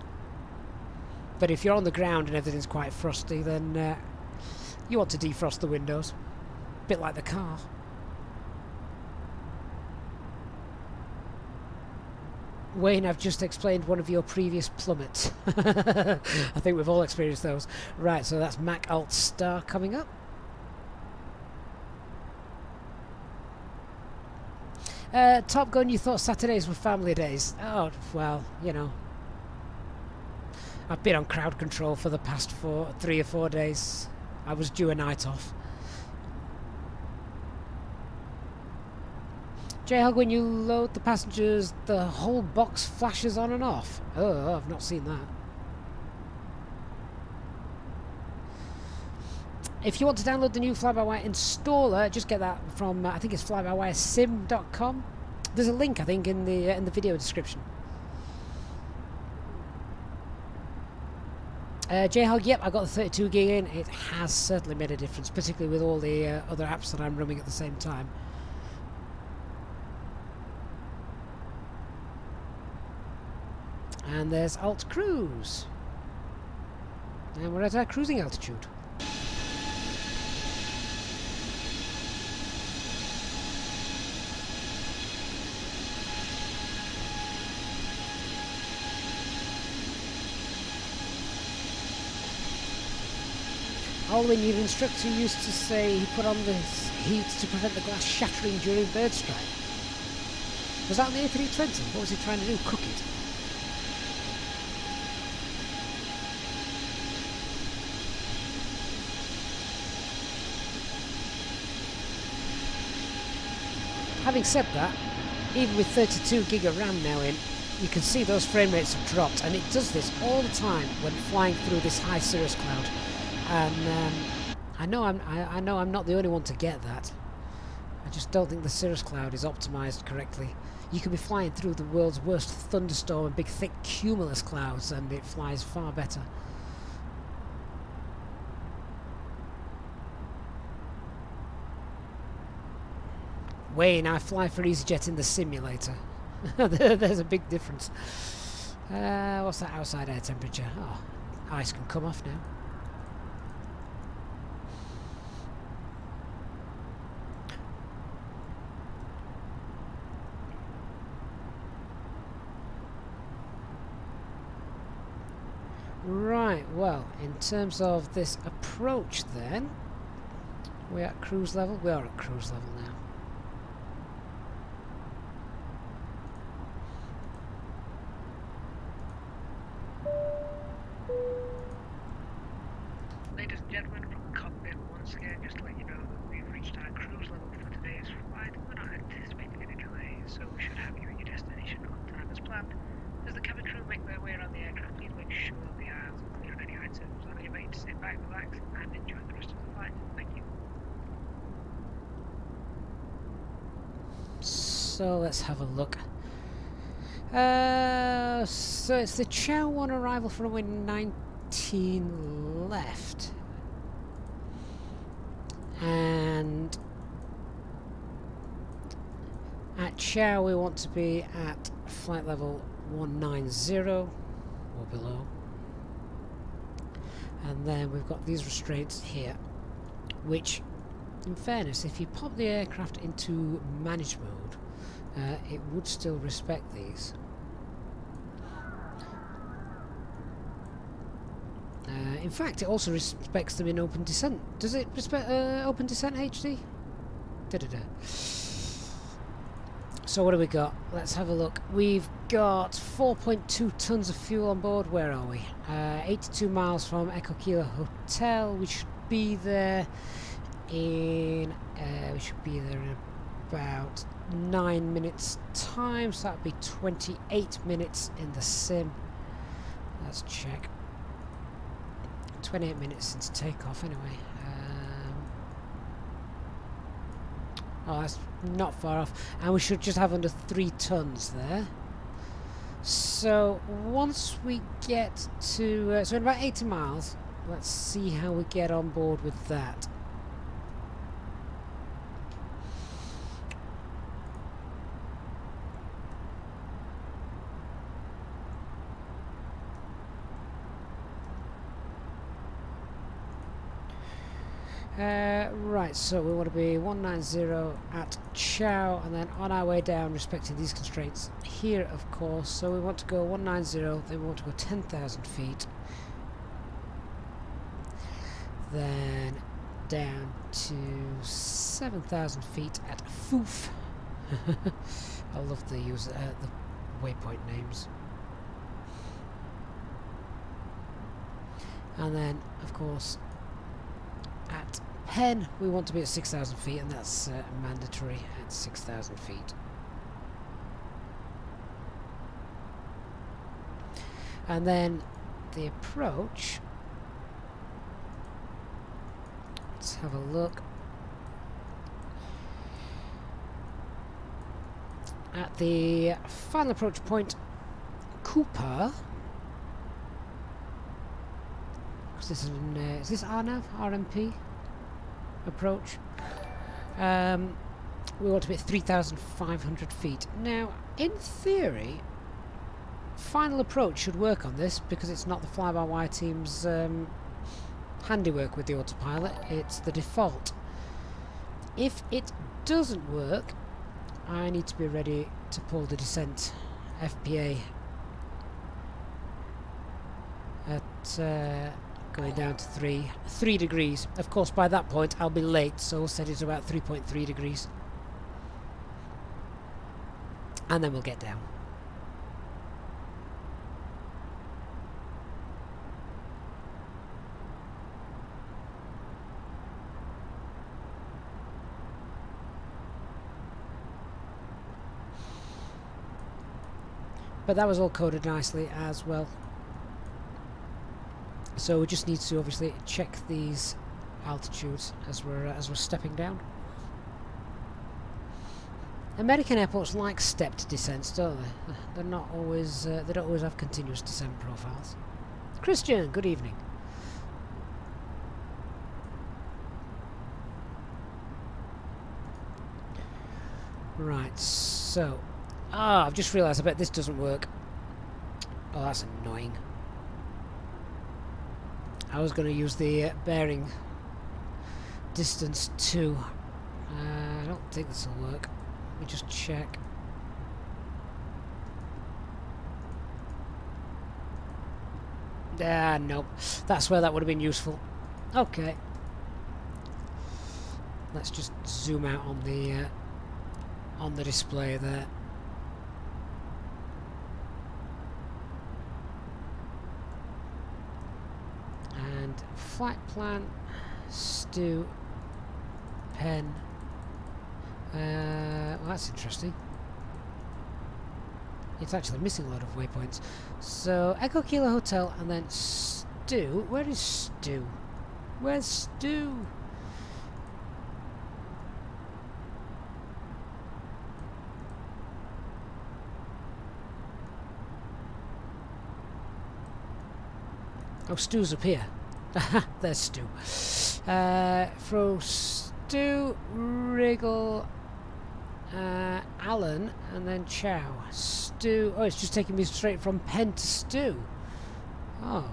But if you're on the ground and everything's quite frosty, then you want to defrost the windows, a bit like the car. Wayne, I've just explained one of your previous plummets. I think we've all experienced those. Right, so that's Mac Alt Star coming up. Top Gun, you thought Saturdays were family days. Oh, well, you know. I've been on crowd control for the past 3 or 4 days. I was due a night off. J-Hog, when you load the passengers, the whole box flashes on and off. Oh, I've not seen that. If you want to download the new Fly-by-Wire installer, just get that from, I think it's flybywiresim.com. There's a link, I think, in the video description. J-Hog, yep, I got the 32 gig in. It has certainly made a difference, particularly with all the other apps that I'm running at the same time. And there's Alt Cruise. And we're at our cruising altitude. Alwyn, your instructor used to say he put on the heat to prevent the glass shattering during bird strike. Was that on the A320? What was he trying to do? Cook it? Having said that, even with 32 gig of RAM now in, you can see those frame rates have dropped, and it does this all the time when flying through this high cirrus cloud. And I know I'm not the only one to get that. I just don't think the cirrus cloud is optimized correctly. You can be flying through the world's worst thunderstorm and big thick cumulus clouds, and it flies far better. Wayne, I fly for EasyJet in the simulator. There's a big difference. What's that outside air temperature? Oh, ice can come off now. Right, well, in terms of this approach then, we're at cruise level? We are at cruise level now. Ladies and gentlemen, from the cockpit, once again, just to let you know that we've reached our cruise level for today's flight. We're not anticipating any delays, so we should have you at your destination on time as planned. As the cabin crew make their way around the aircraft, please make sure the aisles are clear of any items. Allow your mate to sit back, relax, and enjoy the rest of the flight. Thank you. So let's have a look. So it's the Chow 1 arrival for runway 19 left. And at Chow we want to be at flight level 190 or below. And then we've got these restraints here, which, in fairness, if you pop the aircraft into manage mode, it would still respect these. In fact, it also respects them in open descent. Does it respect open descent HD? Da-da-da. So what do we got? Let's have a look. We've got 4.2 tons of fuel on board. Where are we? 82 miles from Echo Kilo Hotel. We should be there in about 9 minutes time, so that would be 28 minutes in the sim. Let's check. 28 minutes since takeoff anyway. Oh, that's not far off, and we should just have under 3 tons there. So once we get to so in about 80 miles, let's see how we get on board with that. Right, so we want to be 190 at Chow, and then on our way down, respecting these constraints here, of course. So we want to go 190, then we want to go 10,000 feet, then down to 7,000 feet at Foof. I love the waypoint names. And then, of course, at Pen, we want to be at 6,000 feet, and that's mandatory at 6,000 feet. And then the approach, let's have a look. At the final approach point, Cooper. This is this RNAV? RMP approach? We want to be at 3,500 feet. Now, in theory, final approach should work on this because it's not the fly-by-wire team's handiwork with the autopilot, it's the default. If it doesn't work, I need to be ready to pull the descent FPA at going down to 3 degrees. Of course, by that point I'll be late, so we'll set it to about 3.3 degrees, and then we'll get down. But that was all coded nicely as well. So we just need to obviously check these altitudes as we're stepping down. American airports like stepped descents, don't they? They're not always they don't always have continuous descent profiles. Christian, good evening. Right, so I've just realised I bet this doesn't work. Oh, that's annoying. I was going to use the bearing distance 2. I don't think this will work. Let me just check. Nope. That's where that would have been useful. Okay. Let's just zoom out on the display there. And flight plan, Stu, Pen. Well, that's interesting. It's actually missing a lot of waypoints. So Echo Kilo Hotel and then Stu. Where is Stu? Where's Stu? Oh, Stu's up here. There's Stu. Throw Stu, Wriggle, Alan, and then Chow. Stu. Oh, it's just taking me straight from Pen to Stu. Oh.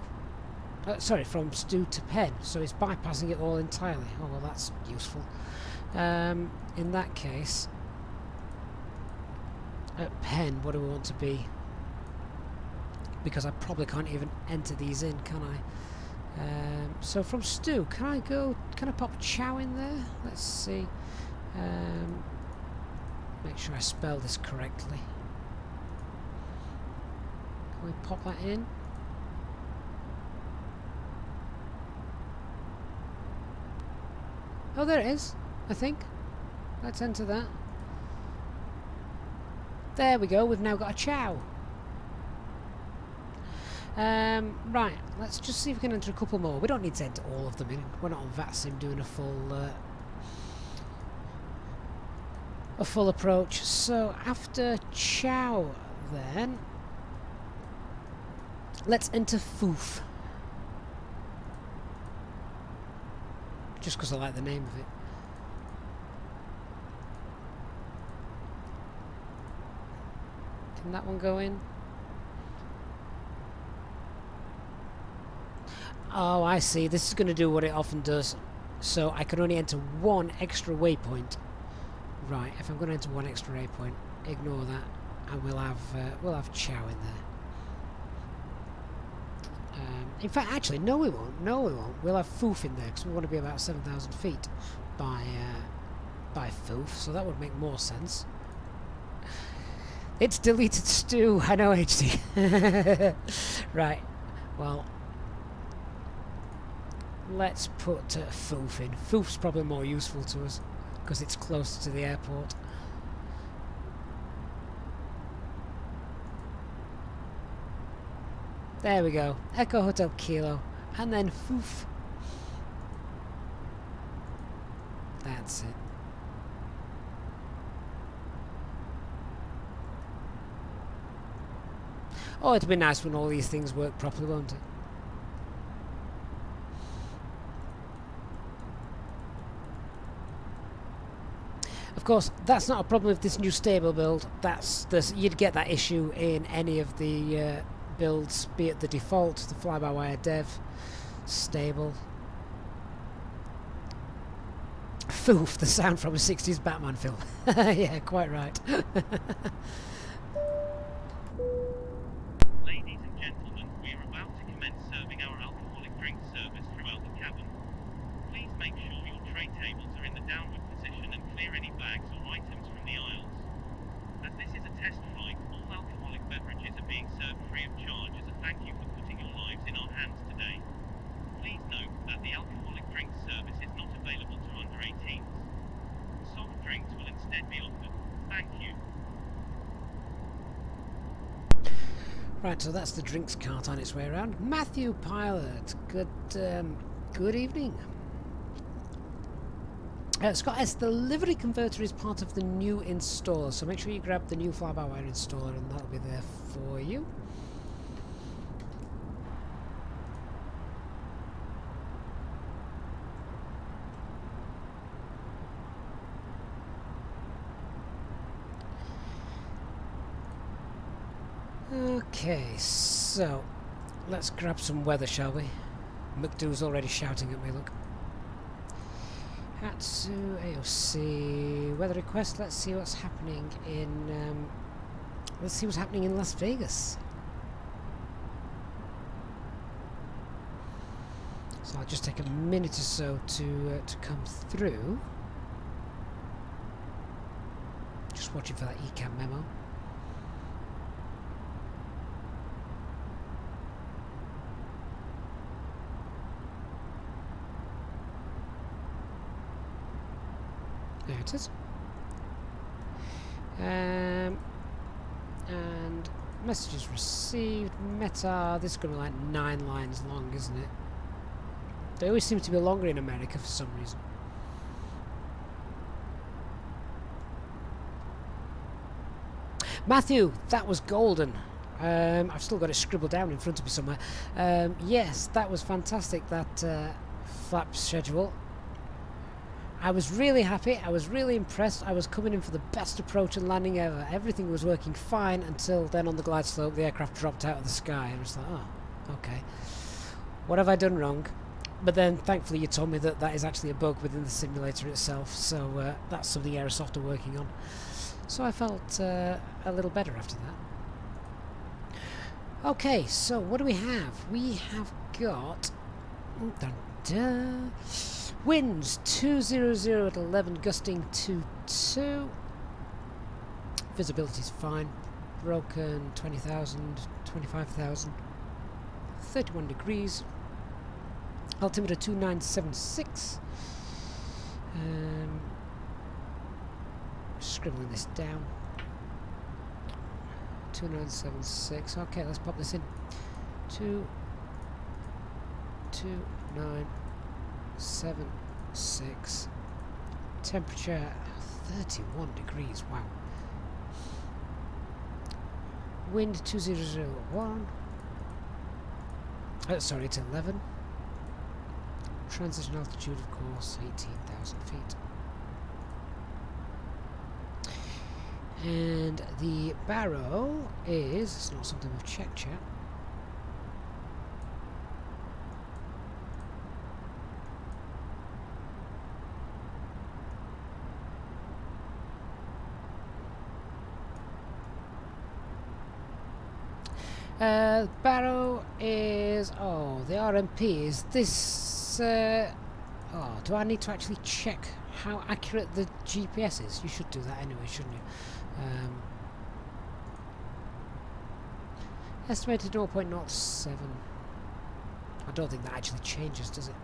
Sorry, from Stu to Pen. So it's bypassing it all entirely. Oh, well, that's useful. In that case, at Pen, what do we want to be? Because I probably can't even enter these in, can I? So from Stu, can I pop Chow in there? Let's see. Make sure I spell this correctly. Can we pop that in? Oh, there it is, I think. Let's enter that. There we go, we've now got a Chow. Right, let's just see if we can enter a couple more. We don't need to enter all of them in. We're not on VATSIM doing a full approach. So after Chow, then let's enter Foof. Just because I like the name of it. Can that one go in? Oh, I see. This is going to do what it often does. So I can only enter one extra waypoint. Right, if I'm going to enter one extra waypoint, ignore that, and we'll have Chow in there. In fact, actually, no, we won't. No, we won't. We'll have Foof in there because we want to be about 7,000 feet by Foof, so that would make more sense. It's deleted Stu. I know, HD. Right. Well. Let's put Foof in. Foof's probably more useful to us because it's closer to the airport. There we go. Echo Hotel Kilo. And then Foof. That's it. Oh, it'd be nice when all these things work properly, won't it? Of course, that's not a problem with this new stable build. You'd get that issue in any of the builds, be it the default, the fly-by-wire dev, stable. Foof, the sound from a 60s Batman film. Yeah, quite right. Ladies and gentlemen, we are about to commence serving our alcoholic drink service throughout the cabin. Please make sure your tray tables are in the downward position and clear any bags or items from the aisles. As this is a test flight, all alcoholic beverages are being served free of charge as a thank you for putting your lives in our hands today. Please note that the alcoholic drink service is not available to under 18s. Soft drinks will instead be offered. Thank you. Right, so that's the drinks cart on its way around. Matthew Pilot, good evening. Scott S, the livery converter is part of the new installer, so make sure you grab the new fly-by-wire installer and that'll be there for you. Okay, so So, let's grab some weather, shall we? McDo's already shouting at me, look. Hatsu, AOC, weather request, let's see what's happening in, Las Vegas. So I'll just take a minute or so to come through. Just watching for that ECAM memo. There it is. And messages received. Meta. This is going to be like 9 lines long, isn't it? They always seem to be longer in America for some reason. Matthew, that was golden. I've still got it scribbled down in front of me somewhere. Yes, that was fantastic, that flap schedule. I was really happy, I was really impressed. I was coming in for the best approach and landing ever. Everything was working fine until then on the glide slope the aircraft dropped out of the sky. I was like, oh, okay. What have I done wrong? But then thankfully you told me that that is actually a bug within the simulator itself, so that's something Aerosoft are working on. So I felt a little better after that. Okay, so what do we have? We have got winds 200 at 11, gusting 22. Visibility's fine. Broken 20,000, 25,000. 31 degrees. Altimeter 2976. Scribbling this down. 2976. Okay, let's pop this in. 2976. Temperature 31 degrees. Wow. Wind 2001. Sorry, it's 11. Transition altitude, of course, 18,000 feet. And the barrow is, it's not something we've checked yet. Barrow is, oh, the RMP is this, oh, do I need to actually check how accurate the GPS is? You should do that anyway, shouldn't you? Estimated 0.07. I don't think that actually changes, does it?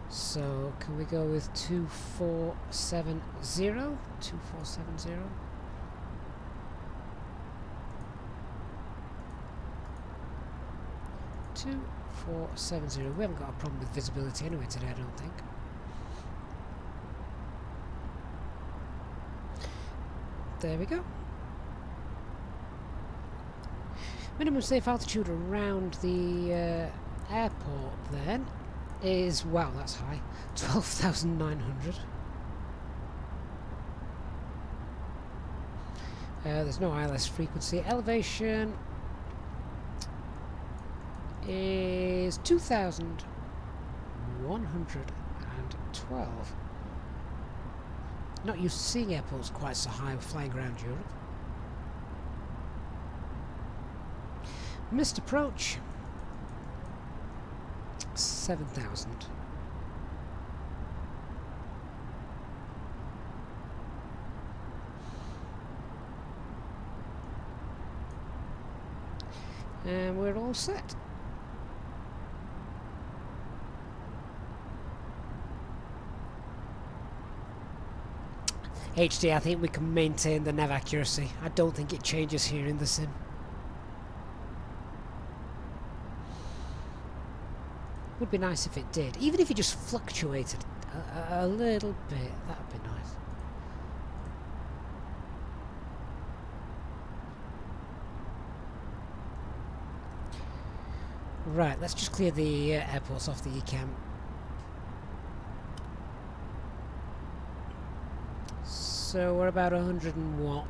So, can we go with 2470? 2470? We haven't got a problem with visibility anyway today, I don't think. There we go. Minimum safe altitude around the airport then is, wow, that's high, 12,900. There's no ILS frequency. Elevation is 2,112. Not used to seeing airports quite so high flying around Europe. Missed approach 7,000. And we're all set. HD, I think we can maintain the nav accuracy. I don't think it changes here in the sim. Would be nice if it did. Even if it just fluctuated a little bit, that would be nice. Right, let's just clear the airports off the ECAM. So we're about 100 and what?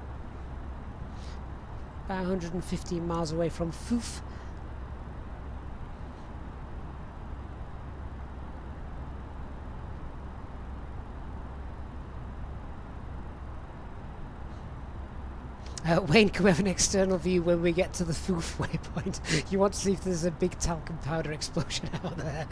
about 115 miles away from Foof. Wayne, can we have an external view when we get to the Foof waypoint? You want to see if there's a big talcum powder explosion out there.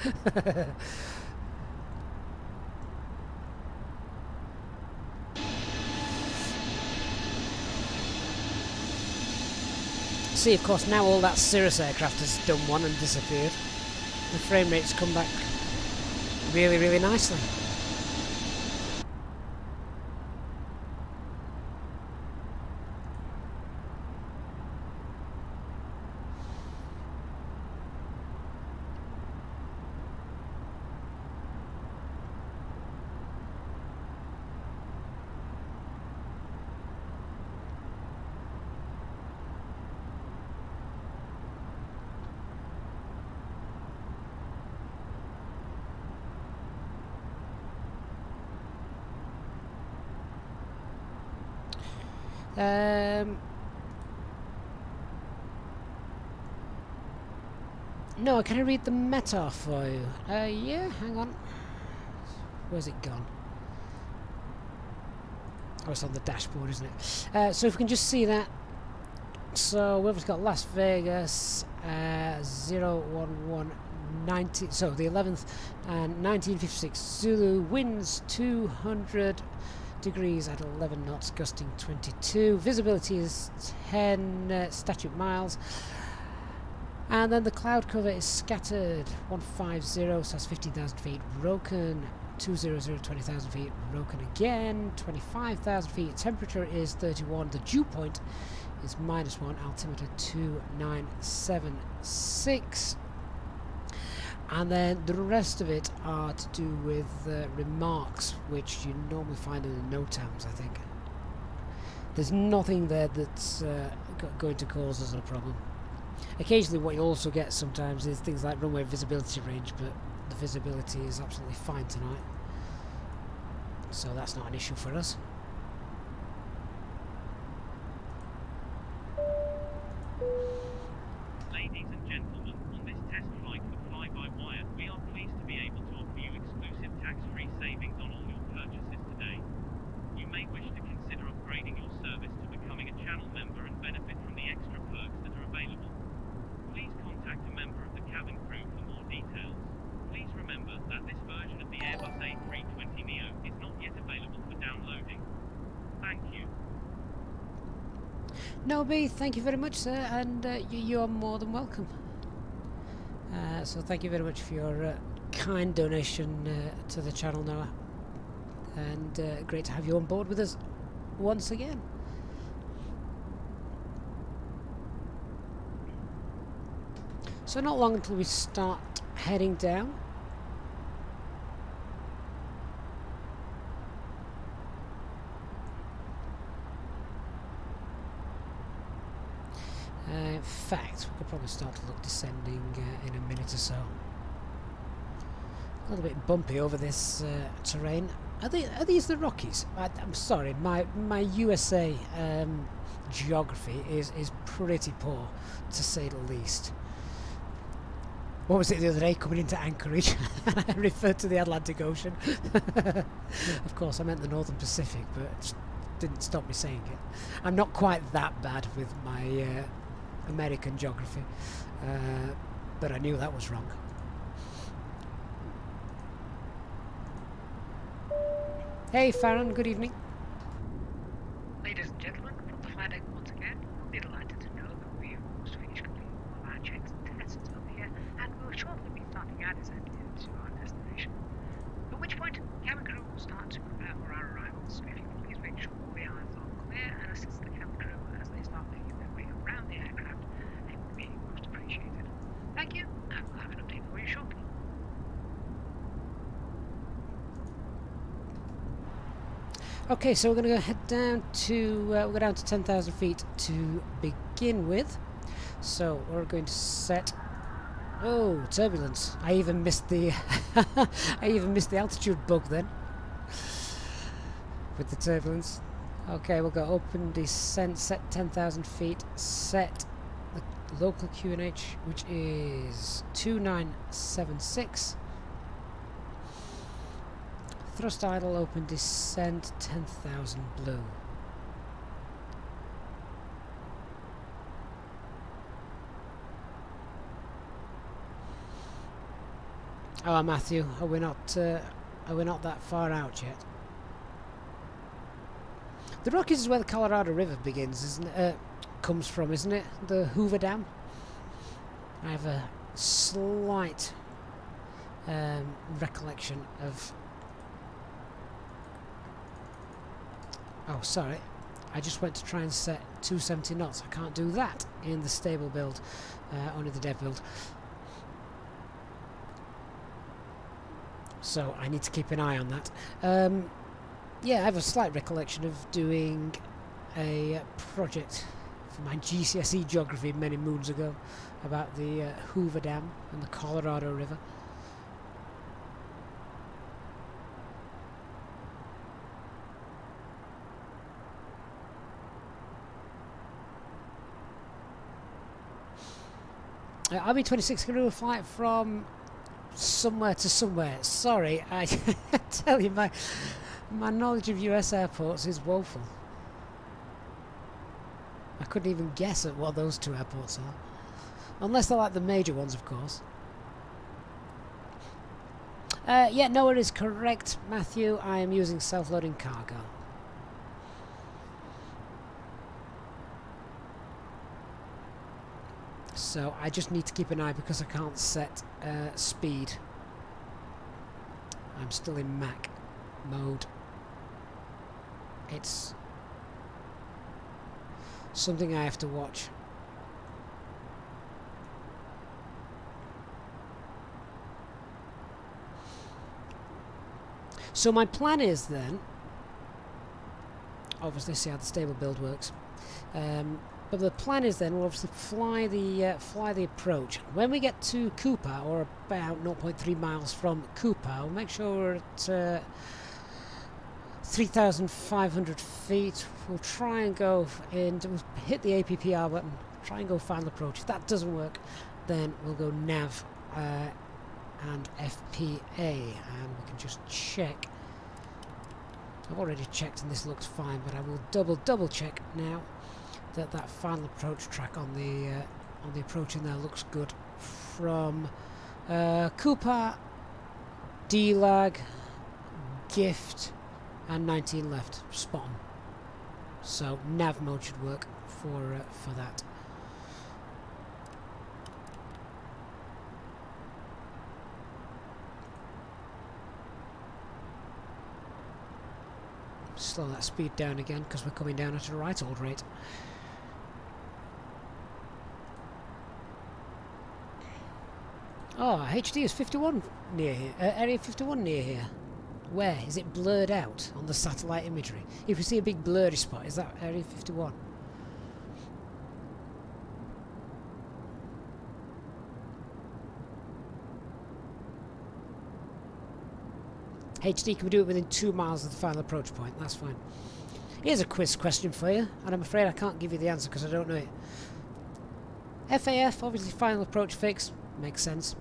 See, of course, now all that Cirrus aircraft has done one and disappeared. The frame rate's come back really, really nicely. No, can I read the METAR for you? Yeah, hang on. Where's it gone? Oh, it's on the dashboard, isn't it? So if we can just see that. So we've got Las Vegas 01190. So the 11th and 1956 Zulu, winds 200 degrees at 11 knots, gusting 22. Visibility is 10 statute miles. And then the cloud cover is scattered 150, so that's 15,000 feet. Broken 200, 20,000 feet. Broken again 25,000 feet. Temperature is 31. The dew point is -1. Altimeter 2976. And then the rest of it are to do with remarks, which you normally find in the NOTAMs, I think. There's nothing there that's going to cause us a problem. Occasionally what you also get sometimes is things like runway visibility range, but the visibility is absolutely fine tonight. So that's not an issue for us. Ladies and gentlemen, on this test flight for Fly-by-Wire, we are pleased to be able to offer you exclusive tax-free savings on all your purchases today. You may wish to consider upgrading your service to becoming a channel member and benefit from the extra perks that are available. Please contact a member of the cabin crew for more details. Please remember that this version of the Airbus A320neo is not yet available for downloading. Thank you. No, B, thank you very much, sir, and you're more than welcome. So thank you very much for your kind donation to the channel, Noah. And great to have you on board with us once again. So not long until we start heading down. In fact, we could probably start to look descending in a minute or so. A little bit bumpy over this terrain. Are these the Rockies? I'm sorry, my USA geography is pretty poor, to say the least. What was it the other day, coming into Anchorage? I referred to the Atlantic Ocean. Of course, I meant the Northern Pacific, but it didn't stop me saying it. I'm not quite that bad with my American geography, but I knew that was wrong. Hey Farron, good evening. Ladies and gentlemen, from the flight deck once again, we'll be delighted to know that we've almost finished completing all of our checks and tests over here, and we'll shortly be starting our descent into our destination. At which point, cabin crew will start to prepare for our arrival. So if you could please make sure all the eyes are clear and assist the cabin crew as they start making their way around the aircraft, it would be most appreciated. Thank you, and we'll have an update for you shortly. Okay, so we're going to head down to we'll go down to 10,000 feet to begin with. So we're going to set. Oh, turbulence! I even missed the I even missed the altitude bug then with the turbulence. Okay, we'll go open descent, set 10,000 feet, set the local QNH, which is 2976. Thrust idle, open descent, 10,000 blue. Oh, Matthew, are we not that far out yet? The Rockies is where the Colorado River begins, isn't it? Comes from, isn't it? The Hoover Dam. I have a slight recollection of. Oh, sorry. I just went to try and set 270 knots. I can't do that in the stable build, only the dev build. So I need to keep an eye on that. Yeah, I have a slight recollection of doing a project for my GCSE geography many moons ago about the Hoover Dam and the Colorado River. RB26 can do a flight from somewhere to somewhere. Sorry, I tell you, my knowledge of US airports is woeful. I couldn't even guess at what those two airports are. Unless they're like the major ones, of course. Yeah, Noah is correct, Matthew. I am using self-loading cargo. So I just need to keep an eye because I can't set speed. I'm still in Mac mode. It's something I have to watch. So my plan is then, obviously see how the stable build works. But the plan is then we'll obviously fly the approach. When we get to Cooper, or about 0.3 miles from Cooper, we'll make sure we're at 3,500 feet. We'll try and go and we'll hit the APPR button. Try and go final approach. If that doesn't work, then we'll go nav and FPA, and we can just check. I've already checked and this looks fine, but I will double check now that final approach track on the approach in there looks good. From Cooper, D-lag, gift, and 19 left. Spot on. So nav mode should work for that. Slow that speed down again because we're coming down at a right old rate. Oh, HD is 51 near here. Area 51 near here. Where? Is it blurred out on the satellite imagery? If you see a big blurry spot, is that Area 51? HD, can we do it within 2 miles of the final approach point? That's fine. Here's a quiz question for you, and I'm afraid I can't give you the answer because I don't know it. FAF, obviously final approach fix, makes sense.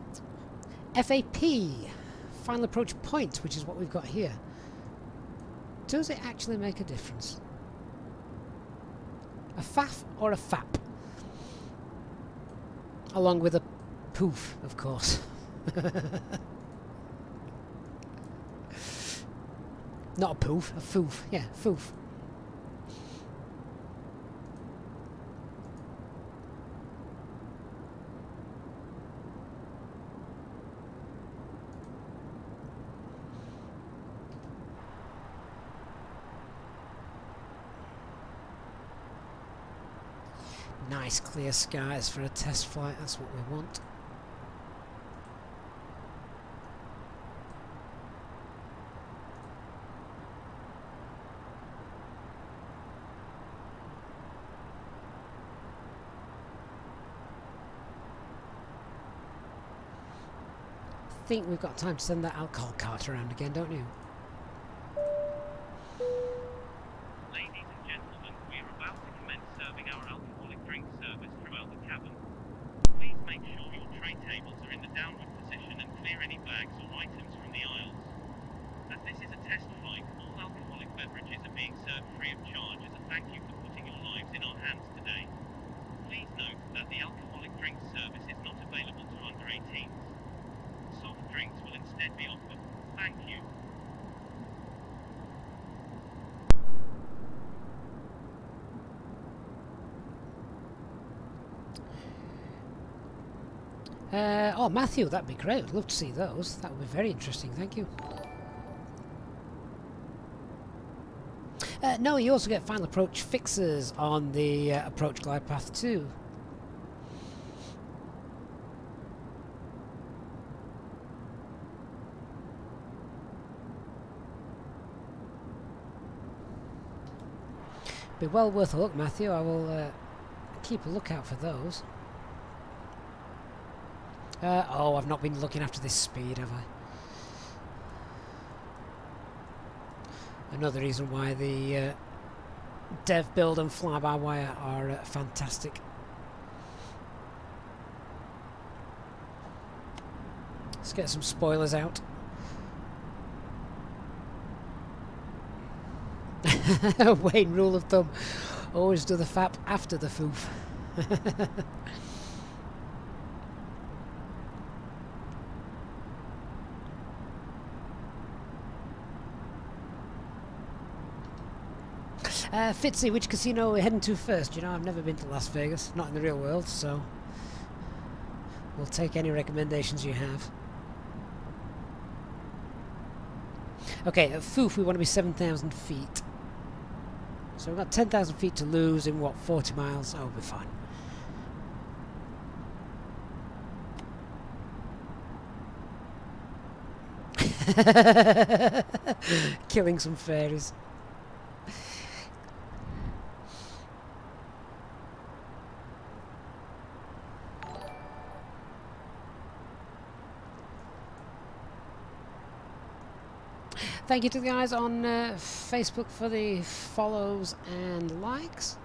FAP, final approach point, which is what we've got here. Does it actually make a difference? A FAF or a FAP? Along with a poof, of course. Not a poof, a foof. Yeah, foof. Nice clear skies for a test flight, that's what we want. I think we've got time to send that alcohol cart around again, don't you? Ladies and 18th. Soft drinks will instead be offered. Thank you. Oh, Matthew, that'd be great. I'd love to see those. That would be very interesting. Thank you. No, you also get final approach fixes on the approach glide path too. Be well worth a look, Matthew. I will keep a lookout for those. Oh, I've not been looking after this speed, have I? Another reason why the dev build and fly-by-wire are fantastic. Let's get some spoilers out. Wayne, rule of thumb, always do the fap after the foof. Fitzy, which casino are we heading to first? You know, I've never been to Las Vegas, not in the real world, so we'll take any recommendations you have. Okay, at Foof we want to be 7,000 feet. So we've got 10,000 feet to lose in what, 40 miles? Oh, we'll be fine. Killing some fairies. Thank you to the guys on Facebook for the follows and likes.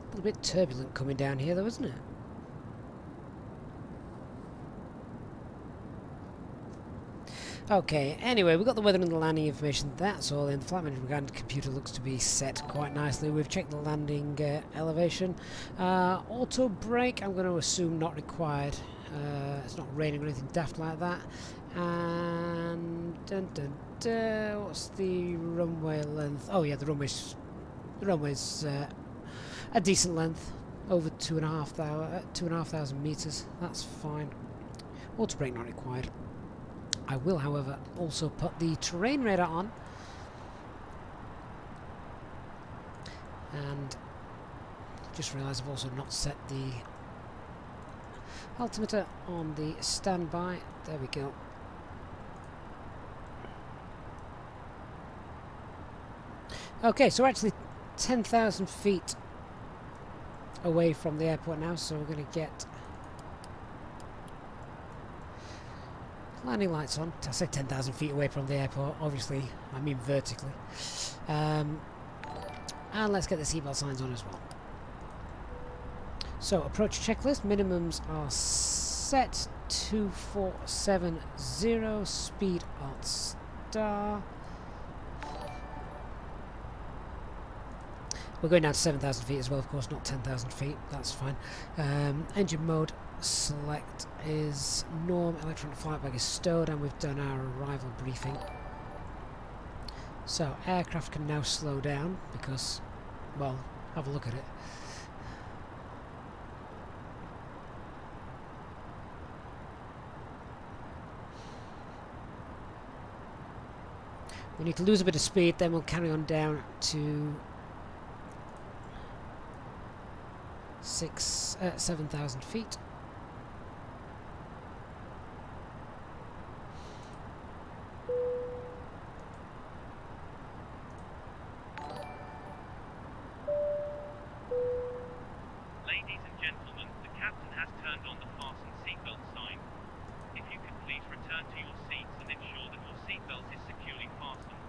A little bit turbulent coming down here though, isn't it? Okay, anyway, we've got the weather and the landing information, that's all in. The flight management computer looks to be set quite nicely. We've checked the landing elevation. Auto brake, I'm going to assume not required. It's not raining or anything daft like that. And what's the runway length? Oh yeah, the runway's a decent length, over 2,500 meters. That's fine. Auto brake not required. I will, however, also put the terrain radar on, and just realised I've also not set the altimeter on the standby. There we go. Okay, so we're actually 10,000 feet away from the airport now, so we're going to get landing lights on. I say 10,000 feet away from the airport, obviously I mean vertically. And let's get the seatbelt signs on as well. So approach checklist, minimums are set. 2470, speed on star. We're going down to 7,000 feet as well, of course, not 10,000 feet, that's fine. Engine mode select is norm, electronic flight bag is stowed, and we've done our arrival briefing. So aircraft can now slow down because, well, have a look at it. We need to lose a bit of speed, then we'll carry on down to 7,000 feet. Ladies and gentlemen, the captain has turned on the fasten seatbelt sign. If you could please return to your seats and ensure that your seatbelt is securely fastened.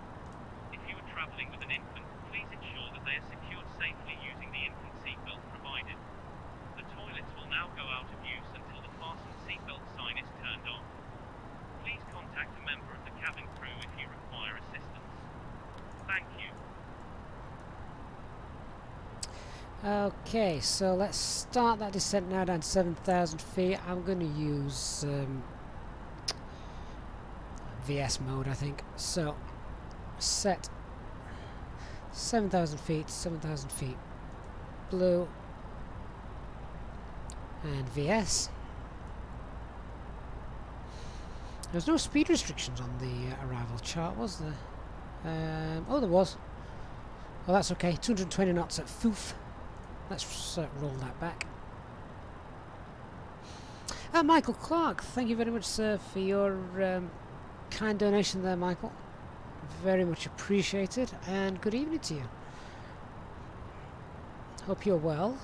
If you are traveling with an infant, please ensure that they are secured safely using the infant seatbelt provided. The toilets will now go out of Okay, so let's start that descent now down to 7,000 feet. I'm going to use VS mode, I think. So set 7,000 feet, blue, and VS. There's no speed restrictions on the arrival chart, was there? Oh, there was. Well, that's okay. 220 knots at Foof. Let's roll that back. Michael Clark, thank you very much, sir, for your kind donation there, Michael. Very much appreciated, and good evening to you. Hope you're well.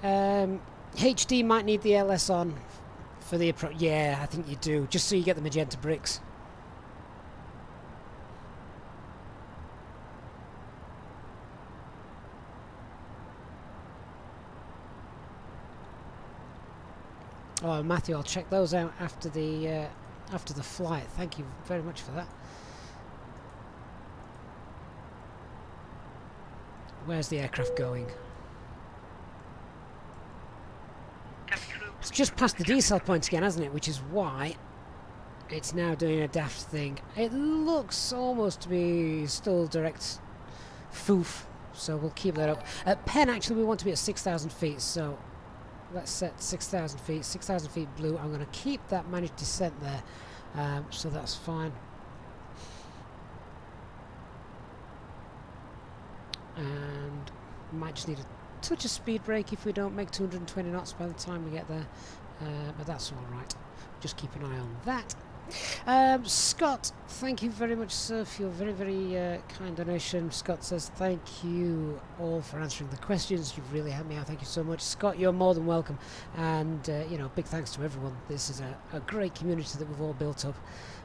HD might need the LS on for the approach. Yeah, I think you do, just so you get the magenta bricks. Oh, Matthew, I'll check those out after the flight. Thank you very much for that. Where's the aircraft going? It's just past the decel point again, hasn't it? Which is why it's now doing a daft thing. It looks almost to be still direct foof, so we'll keep that up. At Penn, actually, we want to be at 6,000 feet, so let's set 6,000 feet. 6,000 feet blue. I'm going to keep that managed descent there, so that's fine. And might just need a touch of speed brake if we don't make 220 knots by the time we get there, but that's all right. Just keep an eye on that. Scott, thank you very much, sir, for your very, very kind donation. Scott says thank you all for answering the questions. You've really helped me out. Thank you so much, Scott. You're more than welcome, and you know, big thanks to everyone. This is a great community that we've all built up,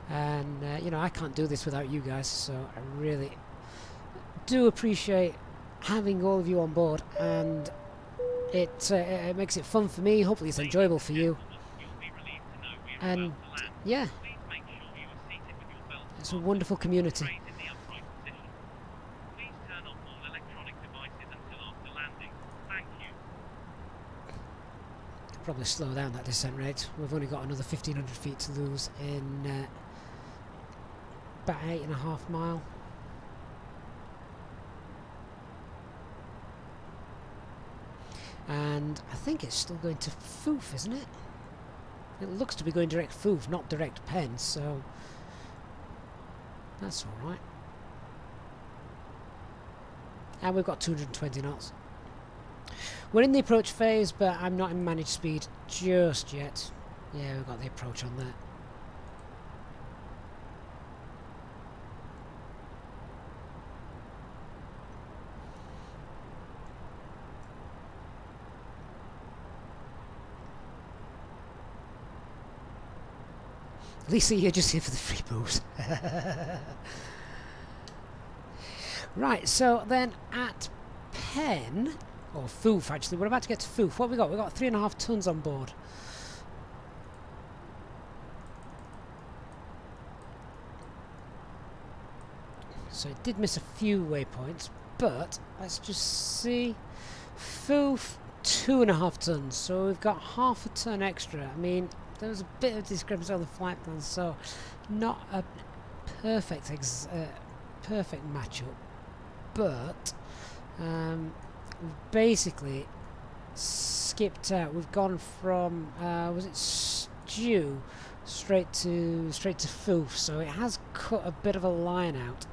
and you know, I can't do this without you guys, so I really do appreciate having all of you on board, and it makes it fun for me. Hopefully it's enjoyable for you, and yeah, it's a wonderful community. Probably slow down that descent rate. We've only got another 1,500 feet to lose in about 8.5 miles. And I think it's still going to Foof, isn't it? It looks to be going direct Foof, not direct Penn, so that's alright. And we've got 220 knots. We're in the approach phase, but I'm not in managed speed just yet. Yeah, we've got the approach on there. Lisa, you're just here for the free booze. Right, so then at Penn, or Foof actually, we're about to get to Foof. What have we got? We've got 3.5 tons on board. So it did miss a few waypoints, but let's just see. Foof, 2.5 tons, so we've got half a ton extra. I mean, there was a bit of discrepancy on the flight plan, so not a perfect perfect matchup, but we've basically skipped out. We've gone from was it Stew straight to Foof, so it has cut a bit of a line out.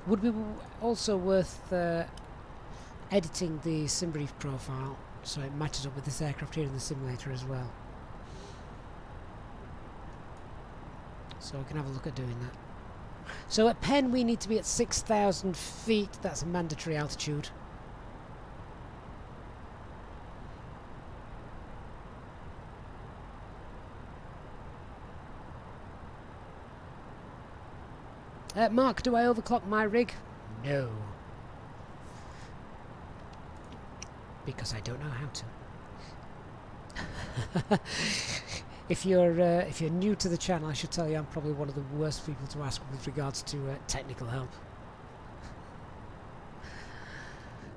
Would be also worth editing the Simbrief profile so it matches up with this aircraft here in the simulator as well. So we can have a look at doing that. So at Penn we need to be at 6,000 feet, that's a mandatory altitude. Mark, do I overclock my rig? No. Because I don't know how to. If you're new to the channel, I should tell you I'm probably one of the worst people to ask with regards to technical help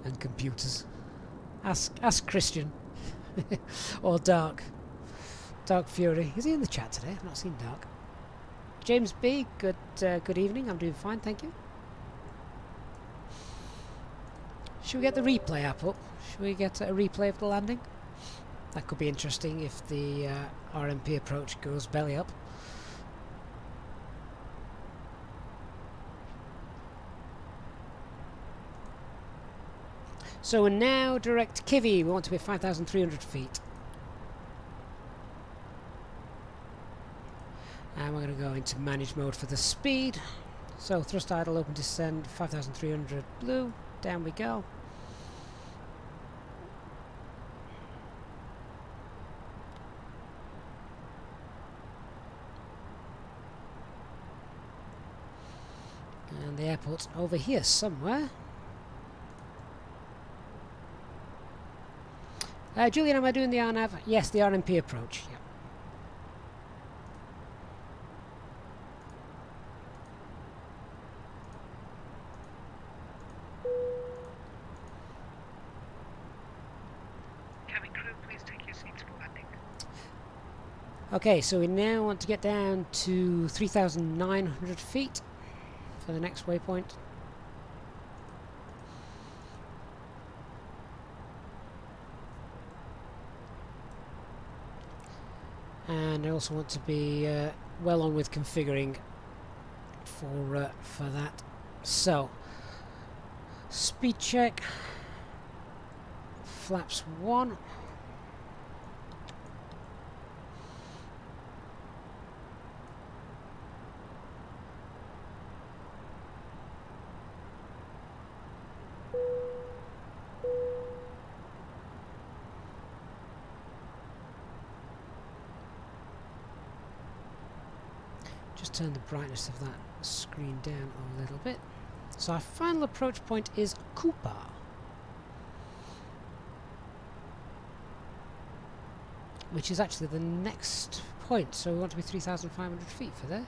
and computers. Ask Christian or Dark Fury. Is he in the chat today? I've not seen Dark. James B. Good evening. I'm doing fine, thank you. Should we get the replay app up? Should we get a replay of the landing? That could be interesting if the RMP approach goes belly up. So we're now direct Kivy. We want to be 5,300 feet. And we're going to go into manage mode for the speed. So thrust idle, open descend, 5,300 blue. Down we go. And the airport's over here somewhere. Julian, am I doing the RNAV? Yes, the RMP approach. Yeah. Cabin crew, please take your seats for landing. Okay, so we now want to get down to 3,900 feet for the next waypoint. And I also want to be well on with configuring for that. So, speed check, flaps 1. Just turn the brightness of that screen down a little bit. So our final approach point is Cooper. Which is actually the next point, so we want to be 3,500 feet for there.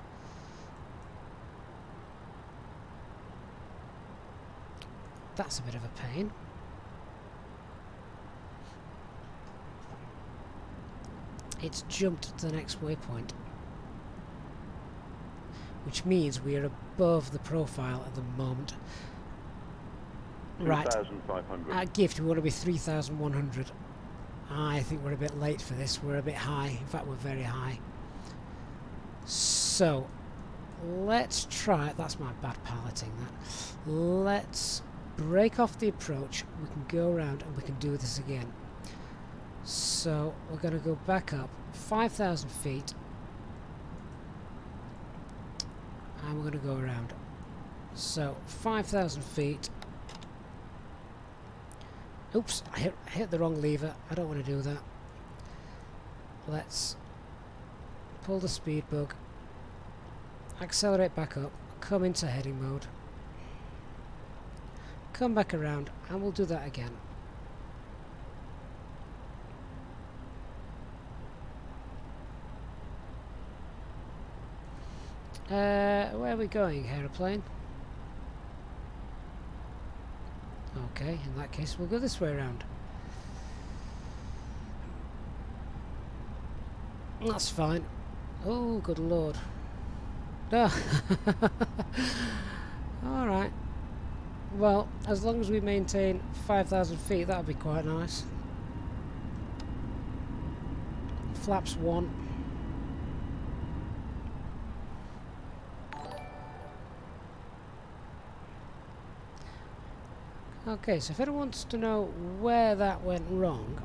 That's a bit of a pain. It's jumped to the next waypoint, which means we are above the profile at the moment. Right, at Gift we want to be 3,100. I think we're a bit late for this, we're a bit high, in fact we're very high. So, let's try, that's my bad piloting that. Let's break off the approach, we can go around and we can do this again. So, we're going to go back up 5,000 feet. And we're going to go around. So 5,000 feet. Oops, I hit the wrong lever. I don't want to do that. Let's pull the speed bug, accelerate back up, come into heading mode, come back around, and we'll do that again. Where are we going, aeroplane? Okay, in that case we'll go this way around. That's fine. Oh, good lord. Oh. Alright. Well, as long as we maintain 5,000 feet, that'll be quite nice. Flaps 1. Okay, so if anyone wants to know where that went wrong,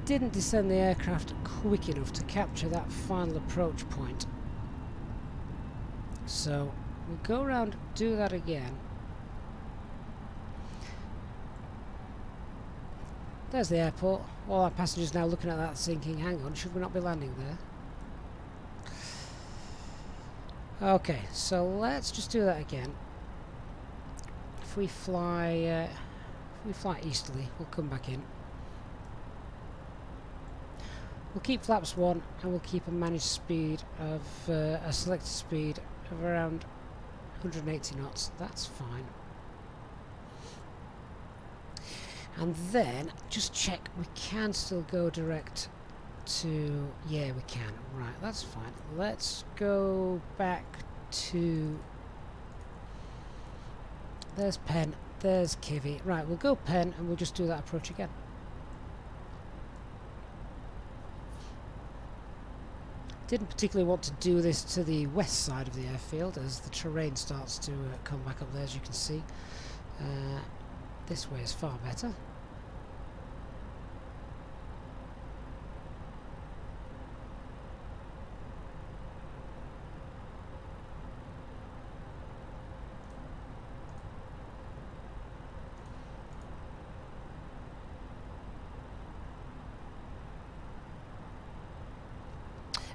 didn't descend the aircraft quick enough to capture that final approach point. So we'll go around, do that again. There's the airport. All our passengers now looking at that thinking, hang on, should we not be landing there? Okay, so let's just do that again. If we fly easterly, we'll come back in. We'll keep flaps 1 and we'll keep a managed speed of a selected speed of around 180 knots. That's fine. And then just check we can still go direct to, yeah, we can. Right, that's fine. Let's go back to, there's Penn, there's Kivy. Right, we'll go Penn and we'll just do that approach again. Didn't particularly want to do this to the west side of the airfield as the terrain starts to come back up there, as you can see. This way is far better.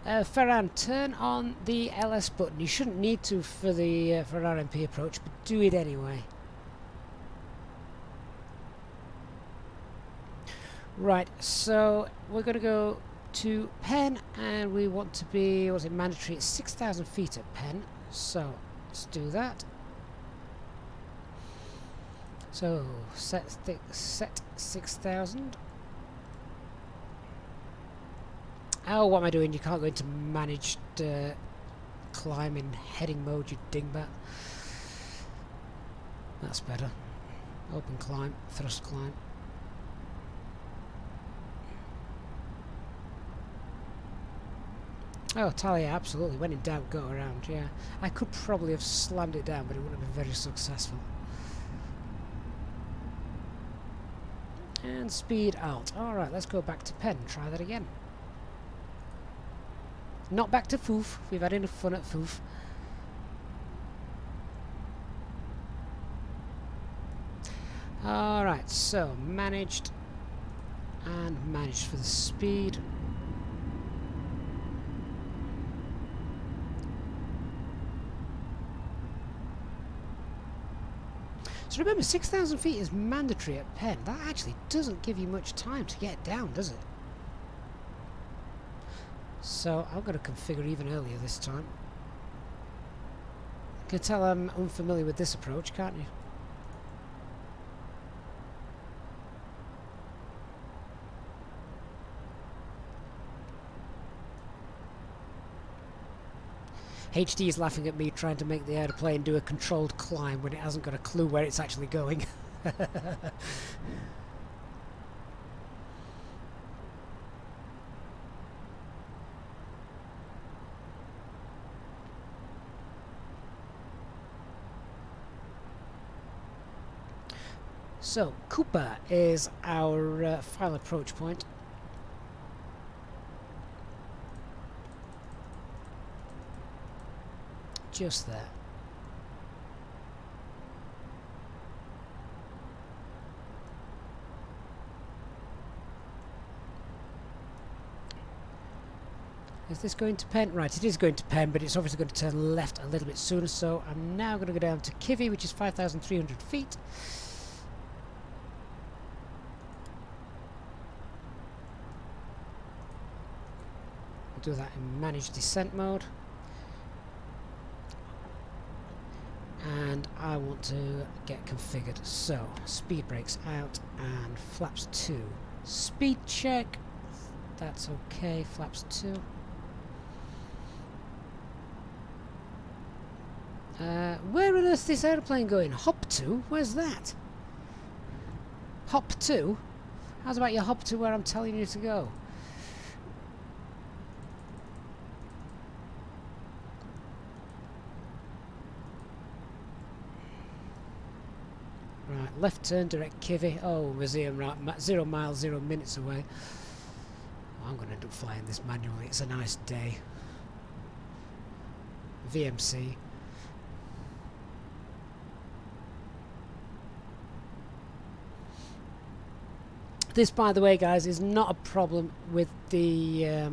Ferran, turn on the LS button. You shouldn't need to for the for an RMP approach, but do it anyway. Right, so we're going to go to Penn, and we want to be, was it mandatory? It's 6,000 feet at Penn, so let's do that. So set 6,000. Oh, what am I doing? You can't go into managed climb in heading mode, you dingbat. That's better. Open climb, thrust climb. Oh, Talia, absolutely. When in doubt, go around, yeah. I could probably have slammed it down, but it wouldn't have been very successful. And speed alt. Alright, let's go back to Penn. Try that again. Not back to Foof. We've had enough fun at Foof. Alright, so managed and managed for the speed. So remember, 6,000 feet is mandatory at Penn. That actually doesn't give you much time to get down, does it? So I'm going to configure even earlier this time. You can tell I'm unfamiliar with this approach, can't you? HD is laughing at me trying to make the airplane do a controlled climb when it hasn't got a clue where it's actually going. So, Cooper is our final approach point. Just there. Is this going to Penn? Right, it is going to Penn, but it's obviously going to turn left a little bit sooner, so I'm now going to go down to Kivy, which is 5,300 feet. We'll do that in managed descent mode. And I want to get configured. So, speed brakes out and flaps 2. Speed check. That's okay, flaps 2. Where on earth is this airplane going? Hop 2? Where's that? Hop 2? How's about you hop to where I'm telling you to go? Right, left turn, direct Kivy. Oh, we're 0 miles, 0 minutes away. I'm going to end up flying this manually. It's a nice day. VMC. This, by the way, guys, is not a problem with the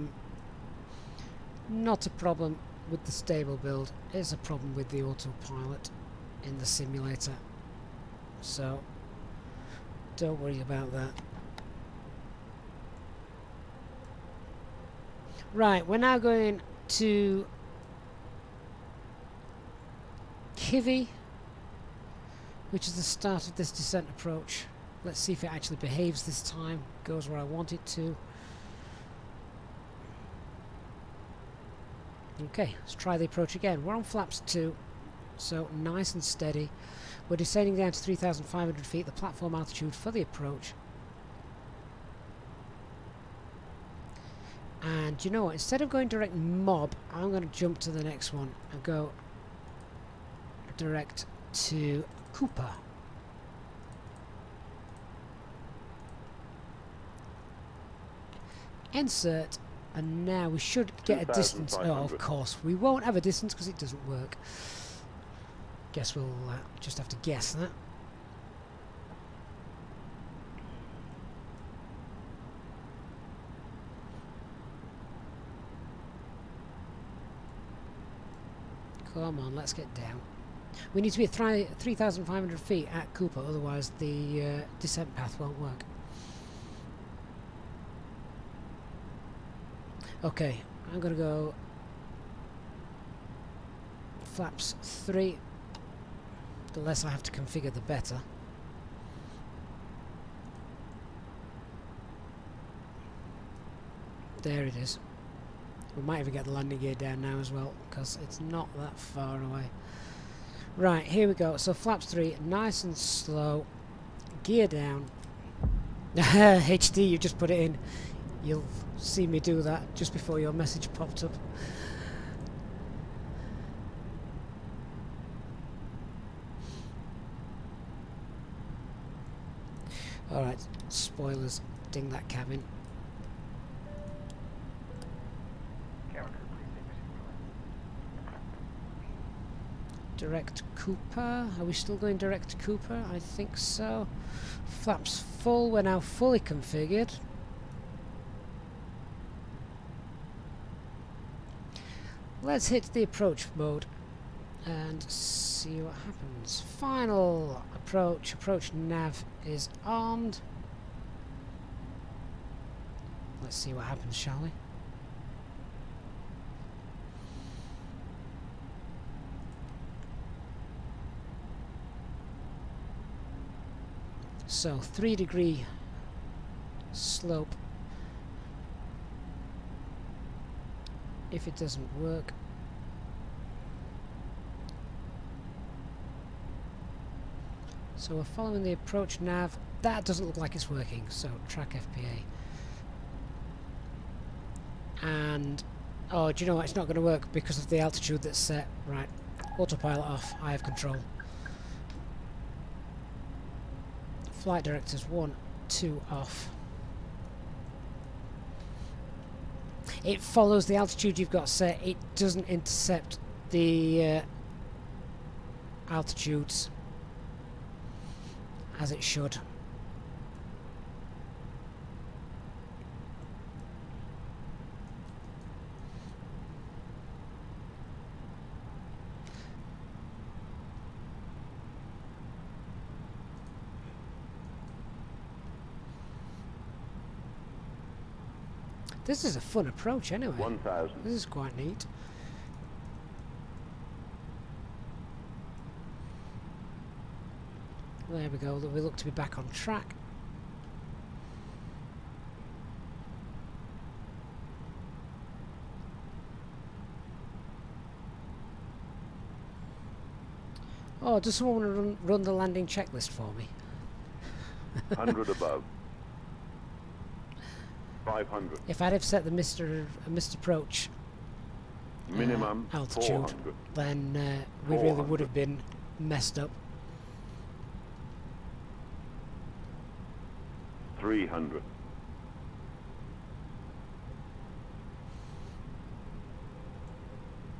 not a problem with the stable build is a problem with the autopilot in the simulator, so don't worry about that. Right, we're now going to Kivi, which is the start of this descent approach. Let's see if it actually behaves this time, goes where I want it to. Okay, let's try the approach again. We're on flaps 2, so nice and steady. We're descending down to 3,500 feet, the platform altitude for the approach. And you know what, instead of going direct mob, I'm going to jump to the next one and go direct to Cooper. Insert, and now we should get a distance. Oh, of course, we won't have a distance because it doesn't work. Guess we'll just have to guess that. Come on, let's get down. We need to be at 3,500 feet at Cooper, otherwise the descent path won't work. Okay, I'm going to go flaps 3. The less I have to configure, the better. There it is. We might even get the landing gear down now as well, because it's not that far away. Right, here we go. So flaps 3, nice and slow. Gear down. HD, you just put it in. You'll see me do that just before your message popped up. Alright, spoilers, ding that cabin. Direct Cooper. Are we still going direct Cooper? I think so. Flaps full. We're now fully configured. Let's hit the approach mode and see what happens. Final approach. Approach nav is armed. Let's see what happens, shall we? So 3-degree slope. If it doesn't work, so we're following the approach nav. That doesn't look like it's working, so track FPA. And oh, do you know what? It's not going to work because of the altitude that's set. Right, autopilot off. I have control. Flight directors 1, 2 off. It follows the altitude you've got set. It doesn't intercept the altitudes as it should. This is a fun approach anyway. 1,000. This is quite neat. There we go, we look to be back on track. Oh, does someone want to run the landing checklist for me? 100 above. 500. If I'd have set the missed approach Minimum altitude, 400. then we really would have been messed up. 300.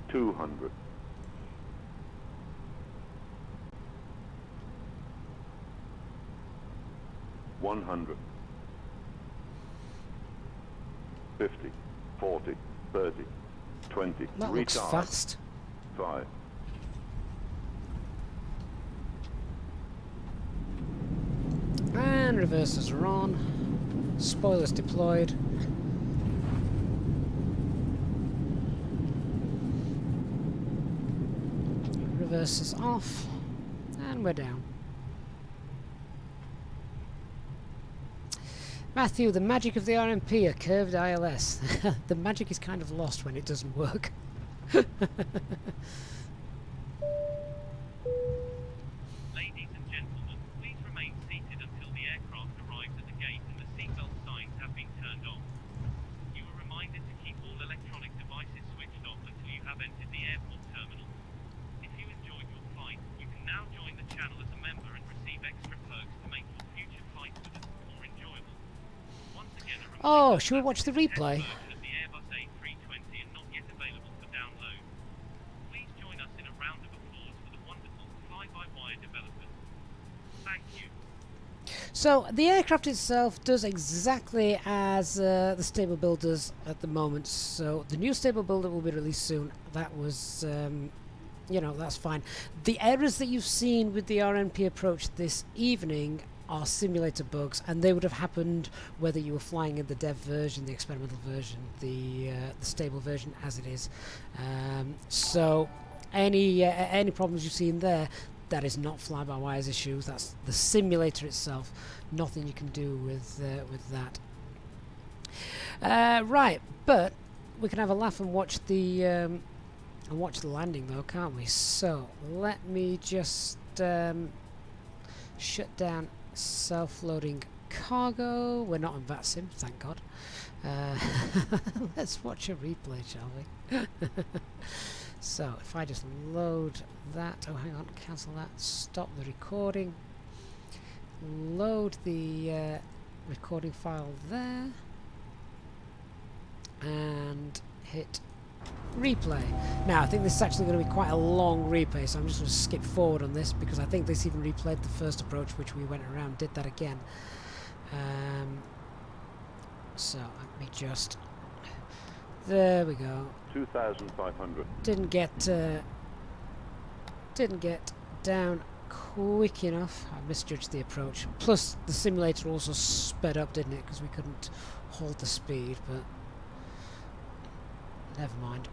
200. 100. 50, 40, 30, 20. That looks Retard. fast. 5. And reversers are on. Spoilers deployed. Reversers off. And we're down. Matthew, the magic of the RMP, a curved ILS. The magic is kind of lost when it doesn't work. Ladies and gentlemen, please remain seated until the aircraft arrives at the gate and the seatbelt signs have been turned off. You are reminded to keep all electronic devices switched off until you have entered the airport terminal. If you enjoyed your flight, you can now join the channel as a member and receive extra perks to make your future flights with us more enjoyable. Once again, a reminder Oh, should we that watch the this is a test replay? version of the Airbus A320 and not yet available for download. Please join us in a round of applause for the wonderful fly-by-wire developers. Thank you. So the aircraft itself does exactly as the stable build does at the moment. So the new stable build that will be released soon, that was, you know, that's fine. The errors that you've seen with the RNP approach this evening are simulator bugs, and they would have happened whether you were flying in the dev version, the experimental version, the stable version as it is. So any problems you've seen there, that is not fly-by-wire's issues. That's the simulator itself. Nothing you can do with that. Right, but we can have a laugh and watch the landing, though, can't we? So let me just shut down self-loading cargo. We're not on VATSIM, thank God. Let's watch a replay, shall we? So if I just load that, oh hang on, cancel that, stop the recording, load the recording file there, and hit replay. Now I think this is actually going to be quite a long replay, so I'm just going to skip forward on this because I think this even replayed the first approach, which we went around, did that again. So let me just, there we go. 2,500. Didn't get down quick enough. I misjudged the approach. Plus the simulator also sped up, didn't it? Because we couldn't hold the speed, but never mind.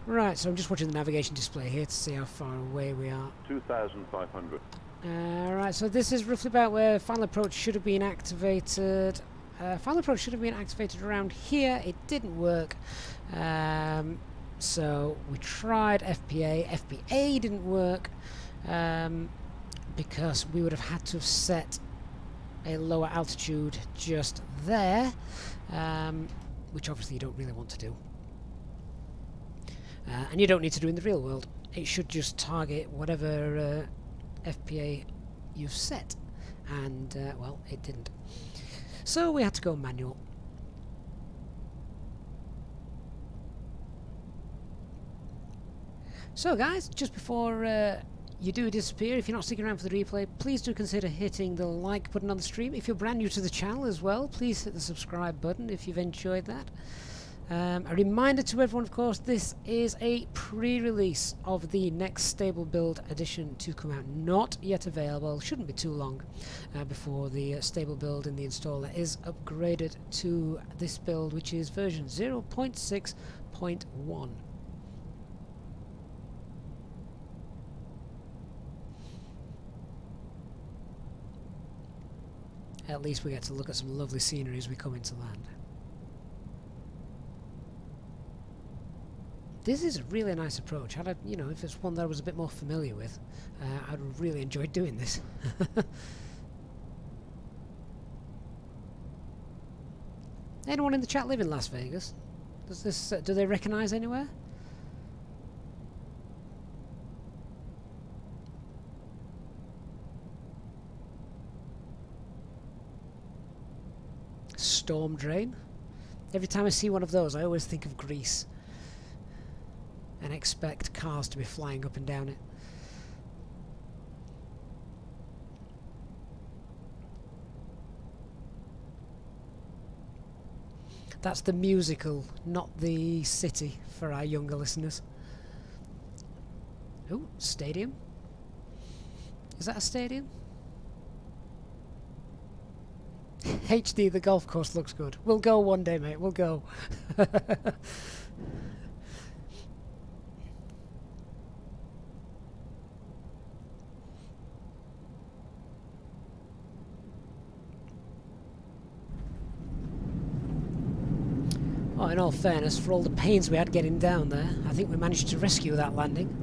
Right, so I'm just watching the navigation display here to see how far away we are. 2,500. Right, so this is roughly about where final approach should have been activated. Final approach should have been activated around here. It didn't work. So we tried FPA. FPA didn't work because we would have had to have set a lower altitude just there, which obviously you don't really want to do. And you don't need to do in the real world. It should just target whatever FPA you've set. And, well, it didn't. So we had to go manual. So guys, just before you do disappear, if you're not sticking around for the replay, please do consider hitting the like button on the stream. If you're brand new to the channel as well, please hit the subscribe button if you've enjoyed that. A reminder to everyone, of course, this is a pre-release of the next stable build edition to come out. Not yet available, shouldn't be too long before the stable build in the installer is upgraded to this build, which is version 0.6.1. At least we get to look at some lovely scenery as we come into land. This is a really nice approach. You know, if it's one that I was a bit more familiar with, I'd really enjoy doing this. Anyone in the chat live in Las Vegas? Does this? Do they recognise anywhere? Storm drain. Every time I see one of those, I always think of Greece and expect cars to be flying up and down it. That's the musical, not the city, for our younger listeners. Ooh, stadium. Is that a stadium? HD, the golf course looks good. We'll go one day, mate. We'll go. Oh, in all fairness, for all the pains we had getting down there, I think we managed to rescue that landing.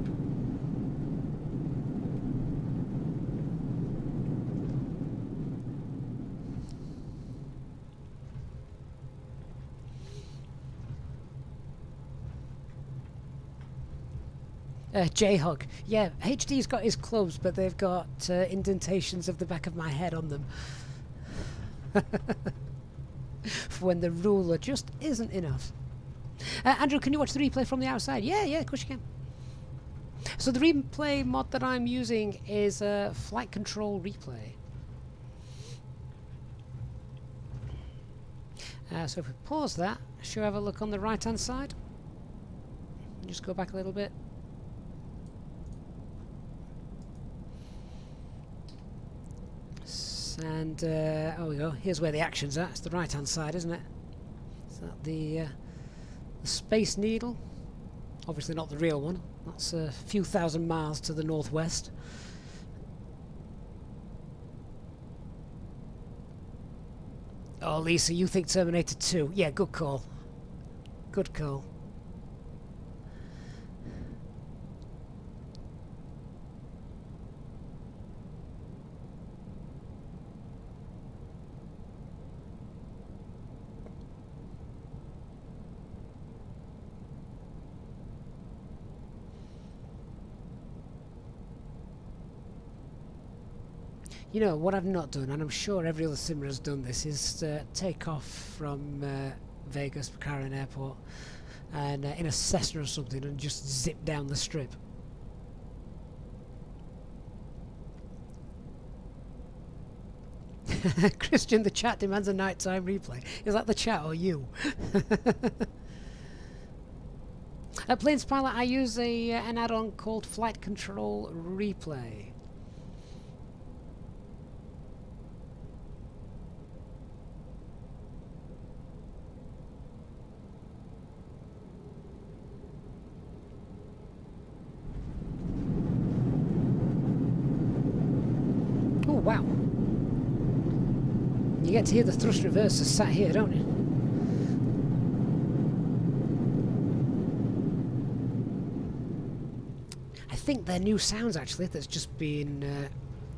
J-Hug. Yeah, HD's got his clubs, but they've got indentations of the back of my head on them. For when the ruler just isn't enough. Andrew, can you watch the replay from the outside? Yeah, of course you can. So the replay mod that I'm using is Flight Control Replay. So if we pause that, should we have a look on the right hand side? Just go back a little bit. And oh, we go. Here's where the action's at. It's the right hand side, isn't it? Is that the Space Needle? Obviously not the real one. That's a few thousand miles to the northwest. Oh, Lisa, you think Terminator 2? Yeah, good call. Good call. You know, what I've not done, and I'm sure every other simmer has done this, is take off from Vegas, McCarran Airport, and in a Cessna or something, and just zip down the strip. Christian, the chat demands a nighttime replay. Is that the chat or you? Planes Pilot, I use an add-on called Flight Control Replay. Oh, wow. You get to hear the thrust reversers sat here, don't you? I think they're new sounds actually that's just been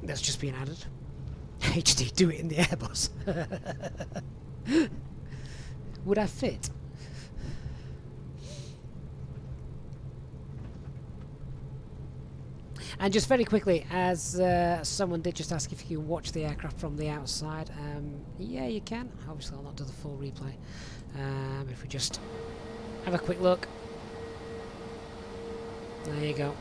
added. HD, do it in the Airbus. Would I fit? And just very quickly, as someone did just ask if you can watch the aircraft from the outside, yeah, you can. Obviously, I'll not do the full replay. If we just have a quick look. There you go.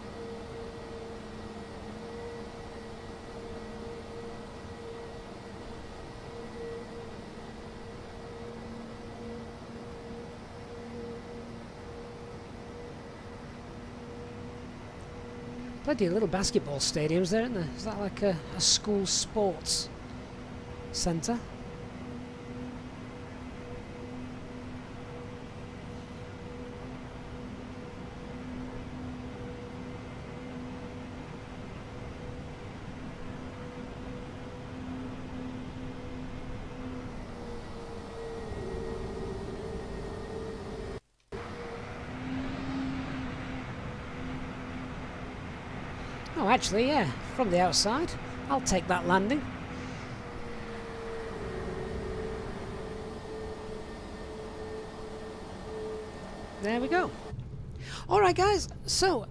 Plenty of little basketball stadiums there, isn't there? Is that like a school sports centre? Oh, actually, yeah, from the outside. I'll take that landing. There we go. Alright guys, so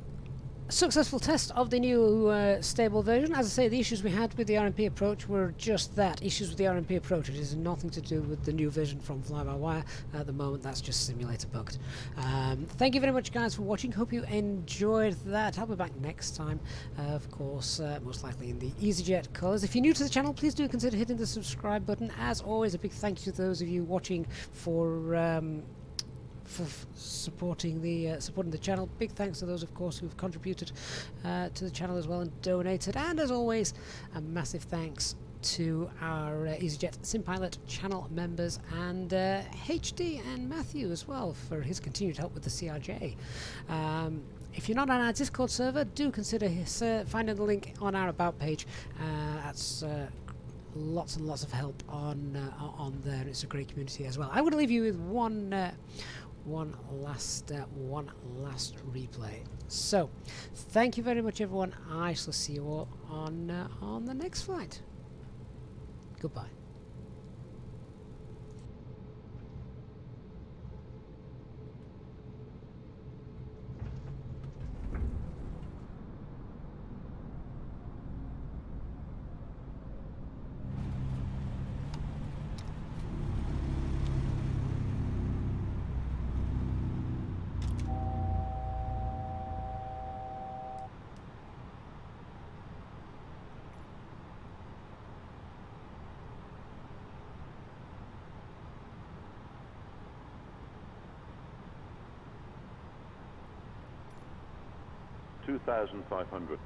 successful test of the new stable version. As I say, the issues we had with the RMP approach were just that, issues with the RMP approach. It is nothing to do with the new version from Fly-by-Wire. At the moment, that's just simulator bugged. Thank you very much, guys, for watching. Hope you enjoyed that. I'll be back next time, of course, most likely in the EasyJet colours. If you're new to the channel, please do consider hitting the subscribe button. As always, a big thank you to those of you watching for supporting the channel. Big thanks to those, of course, who've contributed to the channel as well and donated. And as always, a massive thanks to our Easyjetsimpilot channel members and HD and Matthew as well for his continued help with the CRJ. If you're not on our Discord server, do consider finding the link on our About page. That's lots and lots of help on there. It's a great community as well. I would leave you with one last replay. So, thank you very much, everyone. I shall see you all on the next flight. Goodbye. Two 2,500.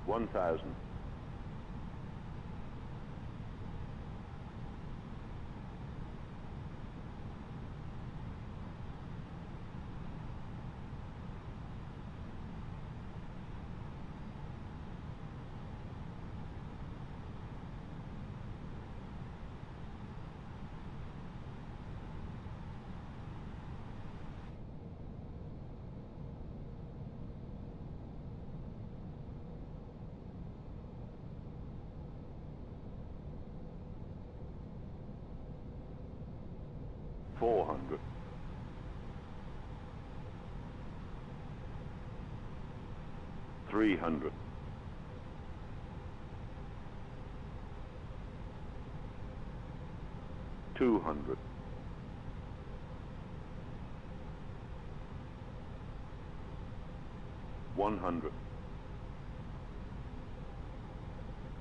One thousand. $400. $300. $200. $100.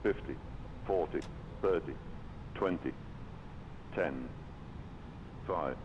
50, 40, 30, 20, 10, 5.